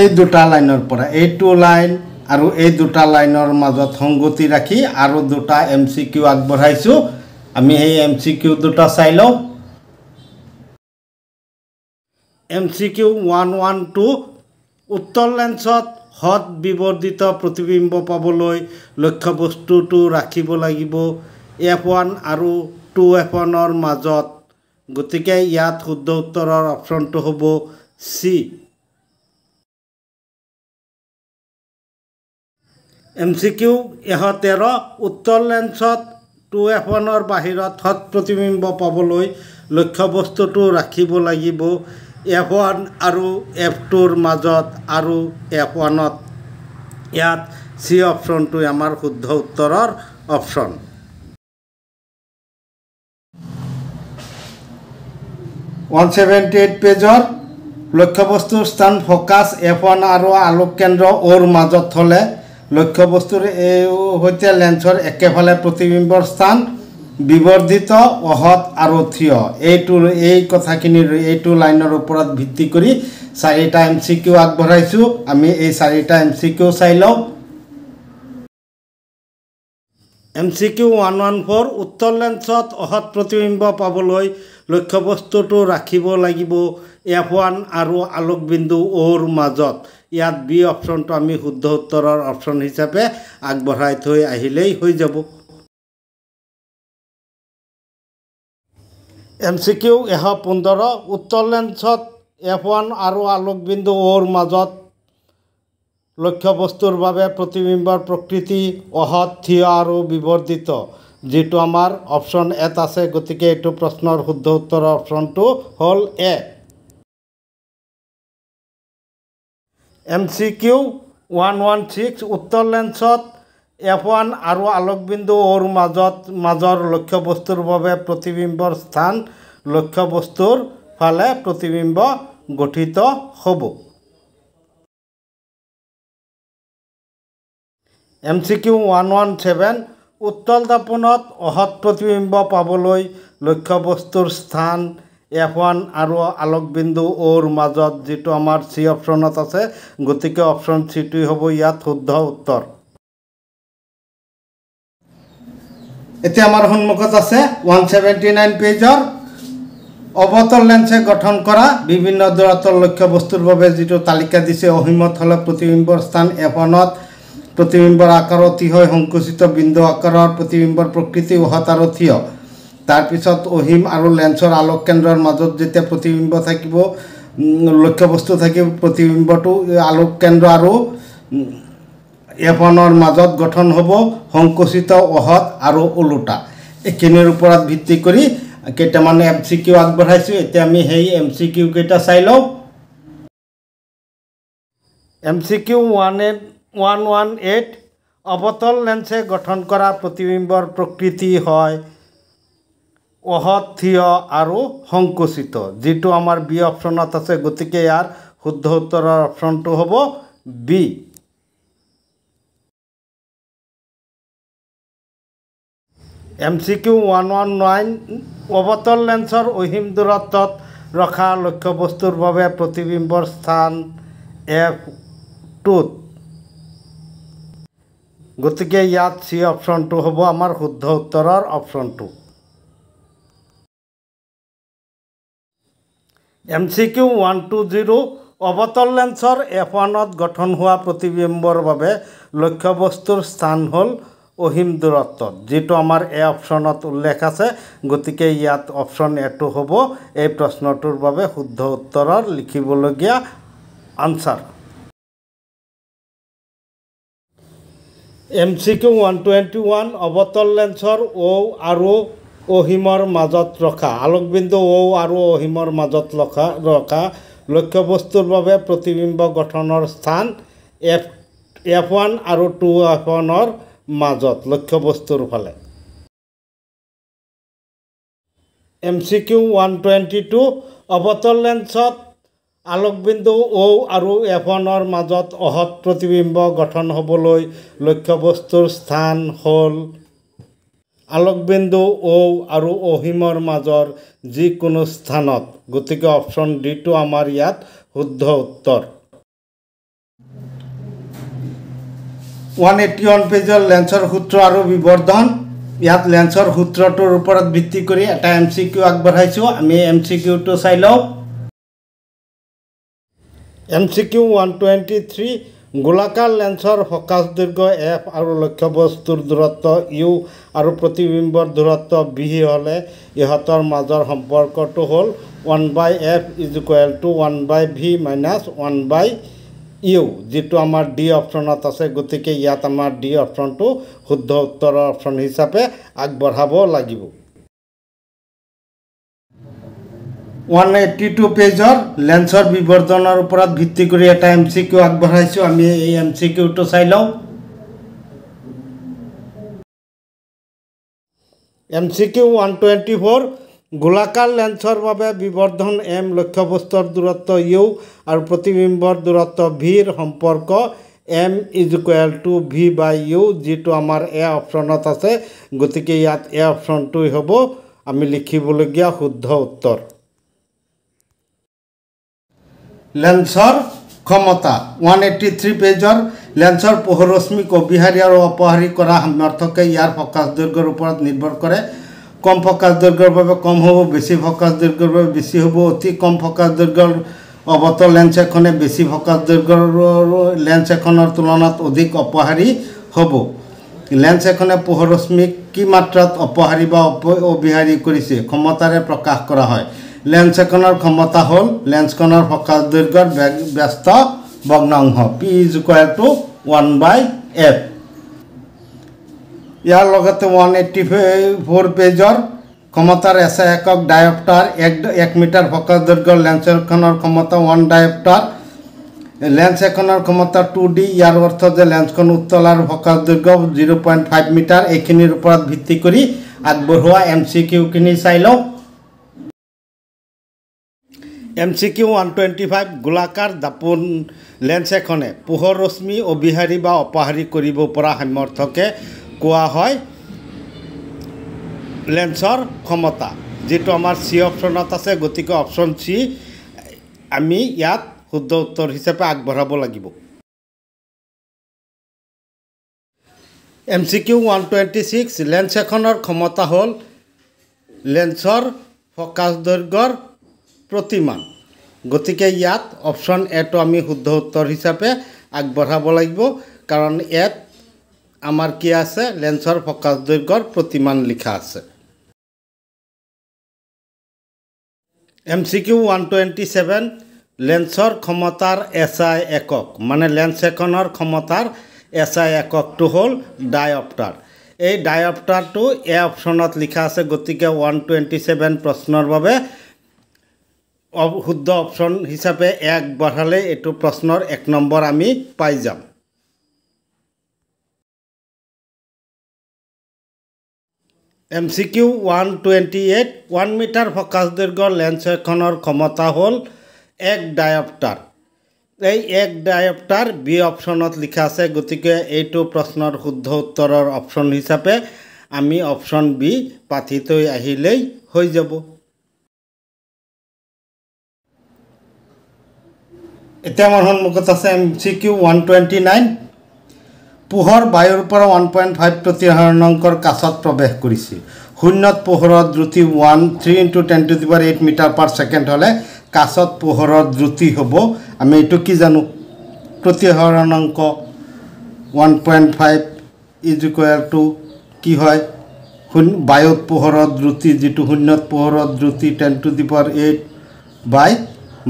এই দুটা লাইনৰ পৰা এইটো লাইন আৰু এই দুটা লাইনৰ মাজত সংগতি ৰাখি আৰু দুটা MCQ আগবঢ়াইছোঁ আমি এই MCQ দুটা চাই লওঁ MCQ 112 উত্তৰ লেন্সত হদ বিবৰ্ধিত প্ৰতিবিম্ব পাবলৈ লক্ষ্যবস্তুটো ৰাখিব লাগিব F1 আৰু 2F1ৰ মাজত গতিকে ইয়াত শুদ্ধ উত্তৰৰ অপশ্যনটো হ'ব সি MCQ 13 উত্তৰ লেন্সত 2F1ৰ বাহিৰত হদ প্ৰতিবিম্ব পাবলৈ লক্ষ্যবস্তুটো ৰাখিব লাগিব F1 আৰু F2ৰ মাজত আৰু F1ত ইয়াত সি অপশ্যনটো আমাৰ শুদ্ধ উত্তৰৰ অপশ্যন 178 পেজৰ লক্ষ্যবস্তুৰ স্থান ফকাছ F1 আৰু আলোক কেন্দ্ৰ ওৰ মাজত হ'লে লক্ষ্যবস্তুৰ এই হৈতে লেন্সৰ একেফালে প্ৰতিবিম্বৰ স্থান বিবৰ্ধিত অহদ আৰু থিয় এই কথাখিনি এইটো লাইনৰ ওপৰত ভিত্তি কৰি চাৰিটা MCQ আগবঢ়াইছোঁ আমি এই চাৰিটা MCQ চাই লওঁ MCQ 114 উত্তৰ লেন্সত অহদ প্ৰতিবিম্ব পাবলৈ লক্ষ্যবস্তুটো ৰাখিব লাগিব F1 আৰু আলোকবিন্দু ওৰ মাজত ইয়াত বি অপশ্যনটো আমি শুদ্ধ উত্তৰৰ অপশ্যন হিচাপে আগবঢ়াই থৈ আহিলেই হৈ যাব MCQ 115 উত্তৰ লেন্সত F1 আৰু আলোকবিন্দু Oৰ মাজত লক্ষ্যবস্তুৰ বাবে প্ৰতিবিম্বৰ প্ৰকৃতি অহত থিয় আৰু বিবৰ্ধিত যেটো আমাৰ অপচন এত আছে গতিকে এইটো প্ৰশ্নৰ শুদ্ধ উত্তৰ অপচনটো হ'ল এ MCQ 116 উত্তৰ লেন্সত F1 আৰু আলোকবিন্দু Oৰ মাজৰ লক্ষ্যবস্তুৰ বাবে প্ৰতিবিম্বৰ স্থান লক্ষ্যবস্তুৰ ফালে প্ৰতিবিম্ব গঠিত হ'ব MCQ 117 উত্তল দাপনত অহত প্ৰতিবিম্ব পাবলৈ লক্ষ্যবস্তুৰ স্থান F1 আৰু আলোকবিন্দু Oৰ মাজত যেটো আমাৰ সি অপচনত আছে গতিকে অপচন সিটো হ'ব ইয়াত শুদ্ধ উত্তৰ এতিয়া আমাৰ সন্মুখত আছে 179 পেজৰ অবতল লেন্সে গঠন কৰা বিভিন্ন দূৰত্বৰ লক্ষ্যবস্তুৰ বাবে যেটো তালিকা দিছে অহিমত হলে প্ৰতিবিম্বৰ স্থান F1ত প্ৰতিবিম্বৰ আকাৰ অতি হয় সংকুচিত বিন্দু আকাৰৰ প্ৰতিবিম্বৰ প্ৰকৃতি অহত আৰু থিয় তাৰ পিছত অহিম আৰু লেন্সৰ আলোক কেন্দ্ৰৰ মাজত যেতিয়া প্ৰতিবিম্ব থাকিব লক্ষ্যবস্তু থাকিব প্ৰতিবিম্বটো আলোক কেন্দ্ৰ আৰু F1ৰ মাজত গঠন হ'ব সংকুচিত অহত আৰু ওলোটা একিনিৰ ওপৰত ভিত্তি কৰি কেইটামান MCQ আগবঢ়াইছো এতিয়া আমি হেই MCQ কেইটা চাই লও MCQ 118 অবতল লেন্সে গঠন কৰা প্ৰতিবিম্বৰ প্ৰকৃতি হয় অহত থিয় আৰু সংকুচিত যেটো আমাৰ বি অপচনত আছে গতিকে ইয়াৰ শুদ্ধ উত্তৰৰ অপচনটো হ'ব বি MCQ 119 অবতল লেন্সৰ অহিম দূৰত্বত ৰখা লক্ষ্যবস্তুৰ বাবে প্ৰতিবিম্বৰ স্থান F2 গতিকে ইয়াত সি অপচনটো হ'ব আমাৰ শুদ্ধ উত্তৰৰ অপচনটো MCQ 120 অবতল লেন্সৰ F1ত গঠন হোৱা প্ৰতিবিম্বৰ বাবে লক্ষ্যবস্তুৰ স্থান হ'ল অহিম দূৰত্বত যেটো আমাৰ এ অপচনত উল্লেখ আছে গতিকে ইয়াত অপচন এটো হ'ব এই প্ৰশ্নটোৰ বাবে শুদ্ধ উত্তৰৰ লিখিবলগীয়া আনসাৰ MCQ 121 অবতল লেন্সৰ O আৰু অহিমৰ মাজত ৰখা আলোকবিন্দু O আৰু অহিমৰ মাজত ৰখা লক্ষ্যবস্তুৰ বাবে প্ৰতিবিম্ব গঠনৰ স্থান F1 আৰু 2F1ৰ মাজত লক্ষ্যবস্তুৰ ফালে MCQ 122 অবতল লেন্সত আলোকবিন্দু O আৰু F1ৰ মাজত অহত প্ৰতিবিম্ব গঠন হ'বলৈ লক্ষ্যবস্তুৰ স্থান হ'ল আলোকবিন্দু O আৰু অহিমৰ মাজৰ যিকোনো স্থানত গতিকে অপচন ডি টো আমাৰ ইয়াত শুদ্ধ উত্তৰ 181 পেজৰ লেন্সৰ সূত্ৰ আৰু বিবৰ্ধন ইয়াত লেন্সৰ সূত্ৰটোৰ ওপৰত ভিত্তি কৰি এটা MCQ আগবঢ়াইছো আমি MCQ টো চাই লও MCQ 123 গোলাকাৰ লেন্সৰ ফোকাস দৈৰ্ঘ্য F আৰু লক্ষ্যবস্তুৰ দূৰত্ব U আৰু প্ৰতিবিম্বৰ দূৰত্ব V হলে ইহতৰ মাজৰ সম্পৰ্কটো হ'ল 1/f = 1/v - 1/u যেটো আমাৰ ডি অপচনত আছে গতিকে ইয়াত আমাৰ ডি অপচনটো শুদ্ধ উত্তৰৰ অপচন হিচাপে আগবঢ়াব লাগিব 182 পেজৰ লেন্সৰ বিবৰ্ধনৰ ওপৰত ভিত্তি কৰি এটা MCQ আগবঢ়াইছো আমি এই MCQ টো চাই লও MCQ 124 গোলাকাৰ লেন্সৰ বাবে বিবৰ্ধন M লক্ষ্যবস্তুৰ দূৰত্ব U আৰু প্ৰতিবিম্বৰ দূৰত্ব V ৰ সম্পৰ্ক M = V/U যেটো আমাৰ এ অপচনত আছে গতিকে ইয়াত এ অপচনটোই হ'ব আমি লিখিবলগীয়া শুদ্ধ উত্তৰ লেন্সৰ ক্ষমতা 183 পেজৰ লেন্সৰ পোহৰশ্মিক অবিহাৰী আৰু অপহাৰী কৰা সামৰ্থ্যকে ইয়াৰ ফোকাস দৈৰ্ঘ্যৰ ওপৰত নিৰ্ভৰ কৰে কম ফোকাস দৈৰ্ঘ্যৰ বাবে কম হ'ব বেছি ফোকাস দৈৰ্ঘ্যৰ বাবে বেছি হ'ব অতি কম ফোকাস দৈৰ্ঘ্যৰ অবতল লেন্স এখনে বেছি ফোকাস দৈৰ্ঘ্যৰ লেন্স এখনৰ তুলনাত অধিক অপহাৰী হ'ব লেন্স এখনে পোহৰশ্মিক কি মাত্ৰাত অপহাৰী বা অবিহাৰী কৰিছে ক্ষমতাৰে প্ৰকাশ কৰা হয় লেন্স এখনৰ ক্ষমতা হ'ল লেন্সখনৰ ফকাছ দৈৰ্ঘ্যৰ ব্যস্ত ভগ্নাংশ P = 1/f। ইয়াৰ লগতে 184 পেজৰ ক্ষমতাৰ SI একক ডায়োপ্টাৰ 1 মিটাৰ ফকাছ দৈৰ্ঘ্যৰ লেন্স এখনৰ ক্ষমতা 1 ডায়োপ্টাৰ। লেন্স এখনৰ ক্ষমতা 2D। ইয়াৰ অৰ্থ যে লেন্সখন উত্তল আৰু ফকাছ দৈৰ্ঘ্য 0.5 মিটাৰ। এইখিনিৰ ওপৰত ভিত্তি কৰি আগবঢ়োৱা MCQ খিনি চাই লওঁ। MCQ 125 গোলাকাৰ দাপোন লেন্স এখনে পোহৰ ৰশ্মি অবিহাৰী বা অপহাৰী কৰিব পৰা সামৰ্থ্যকে কোৱা হয় লেন্সৰ ক্ষমতা, যেটো আমাৰ C অপশ্যনত আছে। গতিকে অপশ্যন C আমি ইয়াত শুদ্ধ উত্তৰ হিচাপে আগবঢ়াব লাগিব। MCQ 126 লেন্স এখনৰ ক্ষমতা হ'ল লেন্সৰ ফকাছ দৈৰ্ঘ্যৰ প্ৰতিমান। গতিকে ইয়াত অপশ্যন এটো আমি শুদ্ধ উত্তৰ হিচাপে আগবঢ়াব লাগিব, কাৰণ ইয়াত আমাৰ কি আছে লেন্সৰ ফকাছ দৈৰ্ঘ্যৰ প্ৰতিমান লিখা আছে। MCQ 127 লেন্সৰ ক্ষমতাৰ SI একক, মানে লেন্স এখনৰ ক্ষমতাৰ SI এককটো হ'ল ডায়োপ্টাৰ। এই ডায়োপ্টাৰটো এ অপশ্যনত লিখা আছে। গতিকে 127 প্ৰশ্নৰ বাবে শুদ্ধ অপশ্যন হিচাপে 1 বঢ়ালে এইটো প্ৰশ্নৰ 1 নম্বৰ আমি পাই যাম। MCQ 128 1 মিটাৰ ফকাছ দৈৰ্ঘ্যৰ লেন্স এখনৰ ক্ষমতা হ'ল 1 ডায়োপ্টাৰ। এই 1 ডায়োপ্টাৰ বি অপশ্যনত লিখা আছে। গতিকে এইটো প্ৰশ্নৰ শুদ্ধ উত্তৰৰ অপশ্যন হিচাপে আমি অপশ্যন বি পাঠি থৈ আহিলেই হৈ যাব। এতিয়া আমাৰ সন্মুখত আছে MCQ 129 পোহৰ বায়ুৰ পৰা 1.5 প্ৰতিসৰণংকৰ কাছত প্ৰৱেশ কৰিছে। শূন্যত পোহৰৰ দ্ৰুতি 3 × 10⁸ মিটাৰ পাৰ ছেকেণ্ড হ'লে কাছত পোহৰৰ দ্ৰুতি হ'ব, আমি এইটো কি জানো, প্ৰতিসৰণংক 1.5 = কি হয় বায়ুত পোহৰৰ দ্ৰুতি, যেটো শূন্যত পোহৰৰ দ্ৰুতি 10⁸ বাই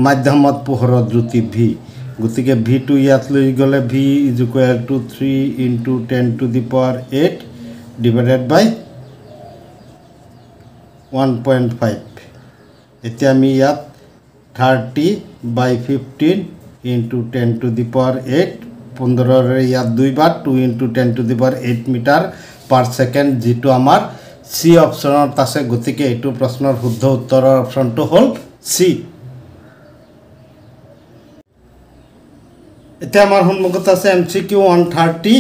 মাধ্যমত পোহৰৰ দ্ৰুতি v। গতিকে ভিটো ইয়াত লৈ গ'লে v = 3 × 10⁸ ডিভাইডেড বাই 1.5। এতিয়া আমি ইয়াত 30/15 × 10⁸ 15 ইয়াত 2 বাৰ 2 × 10⁸ মিটাৰ পাৰ ছেকেণ্ড, যেটো আমাৰ C অপশ্যনত আছে। গতিকে এইটো প্ৰশ্নৰ শুদ্ধ উত্তৰৰ অপশ্যনটো হ'ল C। এতিয়া আমাৰ সন্মুখত আছে MCQ 130।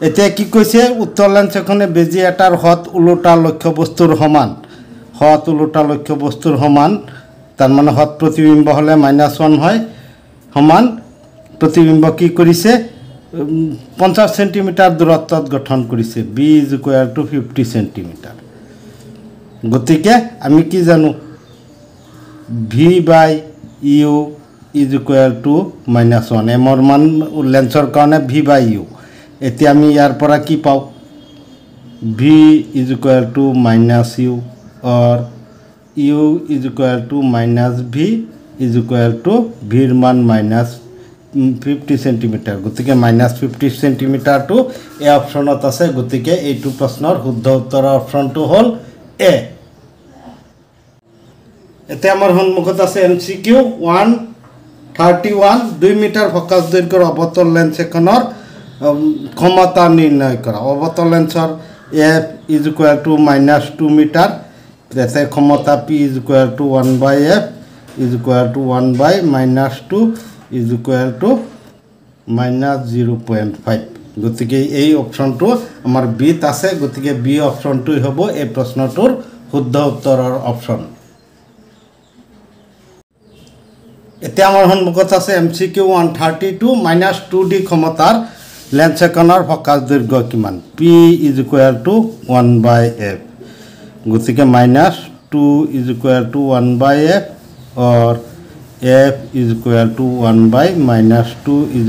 এতিয়া কি কৈছে, উত্তৰ লেন্স এখনে বেজি এটাৰ হত ওলোটা লক্ষ্যবস্তুৰ সমান, হত ওলোটা লক্ষ্যবস্তুৰ সমান, তাৰ মানে হত প্ৰতিবিম্ব হ'লে -1 হয়, সমান প্ৰতিবিম্ব কি কৰিছে 50 সেন্টিমিটাৰ দূৰত্বত গঠন কৰিছে। B = 50 centimetre. গতিকে আমি কি জানো V/U = -1, এমৰ মান লেন্সৰ কাৰণে V/U। এতিয়া আমি ইয়াৰ পৰা কি পাওঁ V = -U or U = -V Vৰ মান -50 সেন্টিমিটাৰ। গতিকে -50 সেন্টিমিটাৰটো এ অপশ্যনত আছে। গতিকে এইটো প্ৰশ্নৰ শুদ্ধ উত্তৰৰ অপশ্যনটো হ'ল এ। এতিয়া আমাৰ সন্মুখত আছে MCQ 131 2 মিটাৰ ফকাছ দৈৰ্ঘ্যৰ অৱতল লেন্স এখনৰ ক্ষমতা নিৰ্ণয় কৰা। অৱতল লেন্সৰ F = -2 মিটাৰ, যাতে ক্ষমতা P = 1/f = 1/-2 = -0.5। গতিকে এই অপশ্যনটো আমাৰ বিত আছে। গতিকে বি অপশ্যনটোই হ'ব এই প্ৰশ্নটোৰ শুদ্ধ উত্তৰৰ অপশ্যন। এতিয়া আমাৰ সন্মুখত আছে MCQ 132 -2D ক্ষমতাৰ লেন্স এখনৰ ফকাছ দৈৰ্ঘ্য কিমান। P = 1/f। গতিকে -2 = 1/f or f = 1/-2 =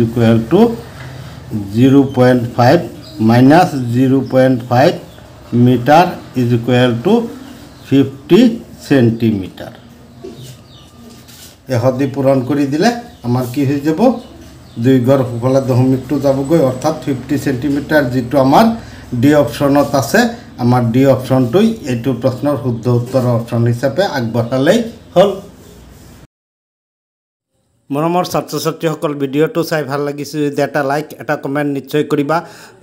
0.5 -0.5 metre = 50 centimetre. এহদি পূৰণ কৰি দিলে আমাৰ কি হৈ যাব 2 ঘৰ সুফালে দশমিকটো যাবগৈ অৰ্থাৎ 50 সেন্টিমিটাৰ যেটো আমাৰ ডি অপশনত আছে আমাৰ ডি অপশনটোই এইটো প্ৰশ্নৰ শুদ্ধ উত্তৰ অপশন হিচাপে আগবঢ়ালেই হল মৰমৰ ছাত্ৰ-ছাত্ৰীসকল ভিডিঅ'টো চাই ভাল লাগিছে যদি এটা লাইক এটা কমেন্ট নিশ্চয় কৰিবা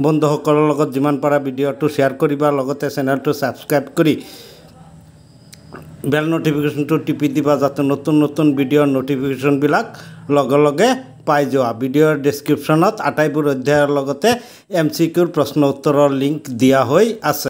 বন্ধুসকলৰ লগত যিমান পাৰা ভিডিঅ'টো শ্বেয়াৰ কৰিবা লগতে চেনেলটো সাবস্ক্ৰাইব কৰি বেল নোটিফিকেশনটো টিপি দিবা যাতে নতুন নতুন ভিডিঅ'ৰ নোটিফিকেশনবিলাক লগে লগে পাই যোৱা ভিডিঅ'ৰ ডেসক্ৰিপশনত আটাইবোৰ অধ্যায়ৰ লগতে MCQৰ প্ৰশ্ন উত্তৰৰ লিংক দিয়া হৈ আছে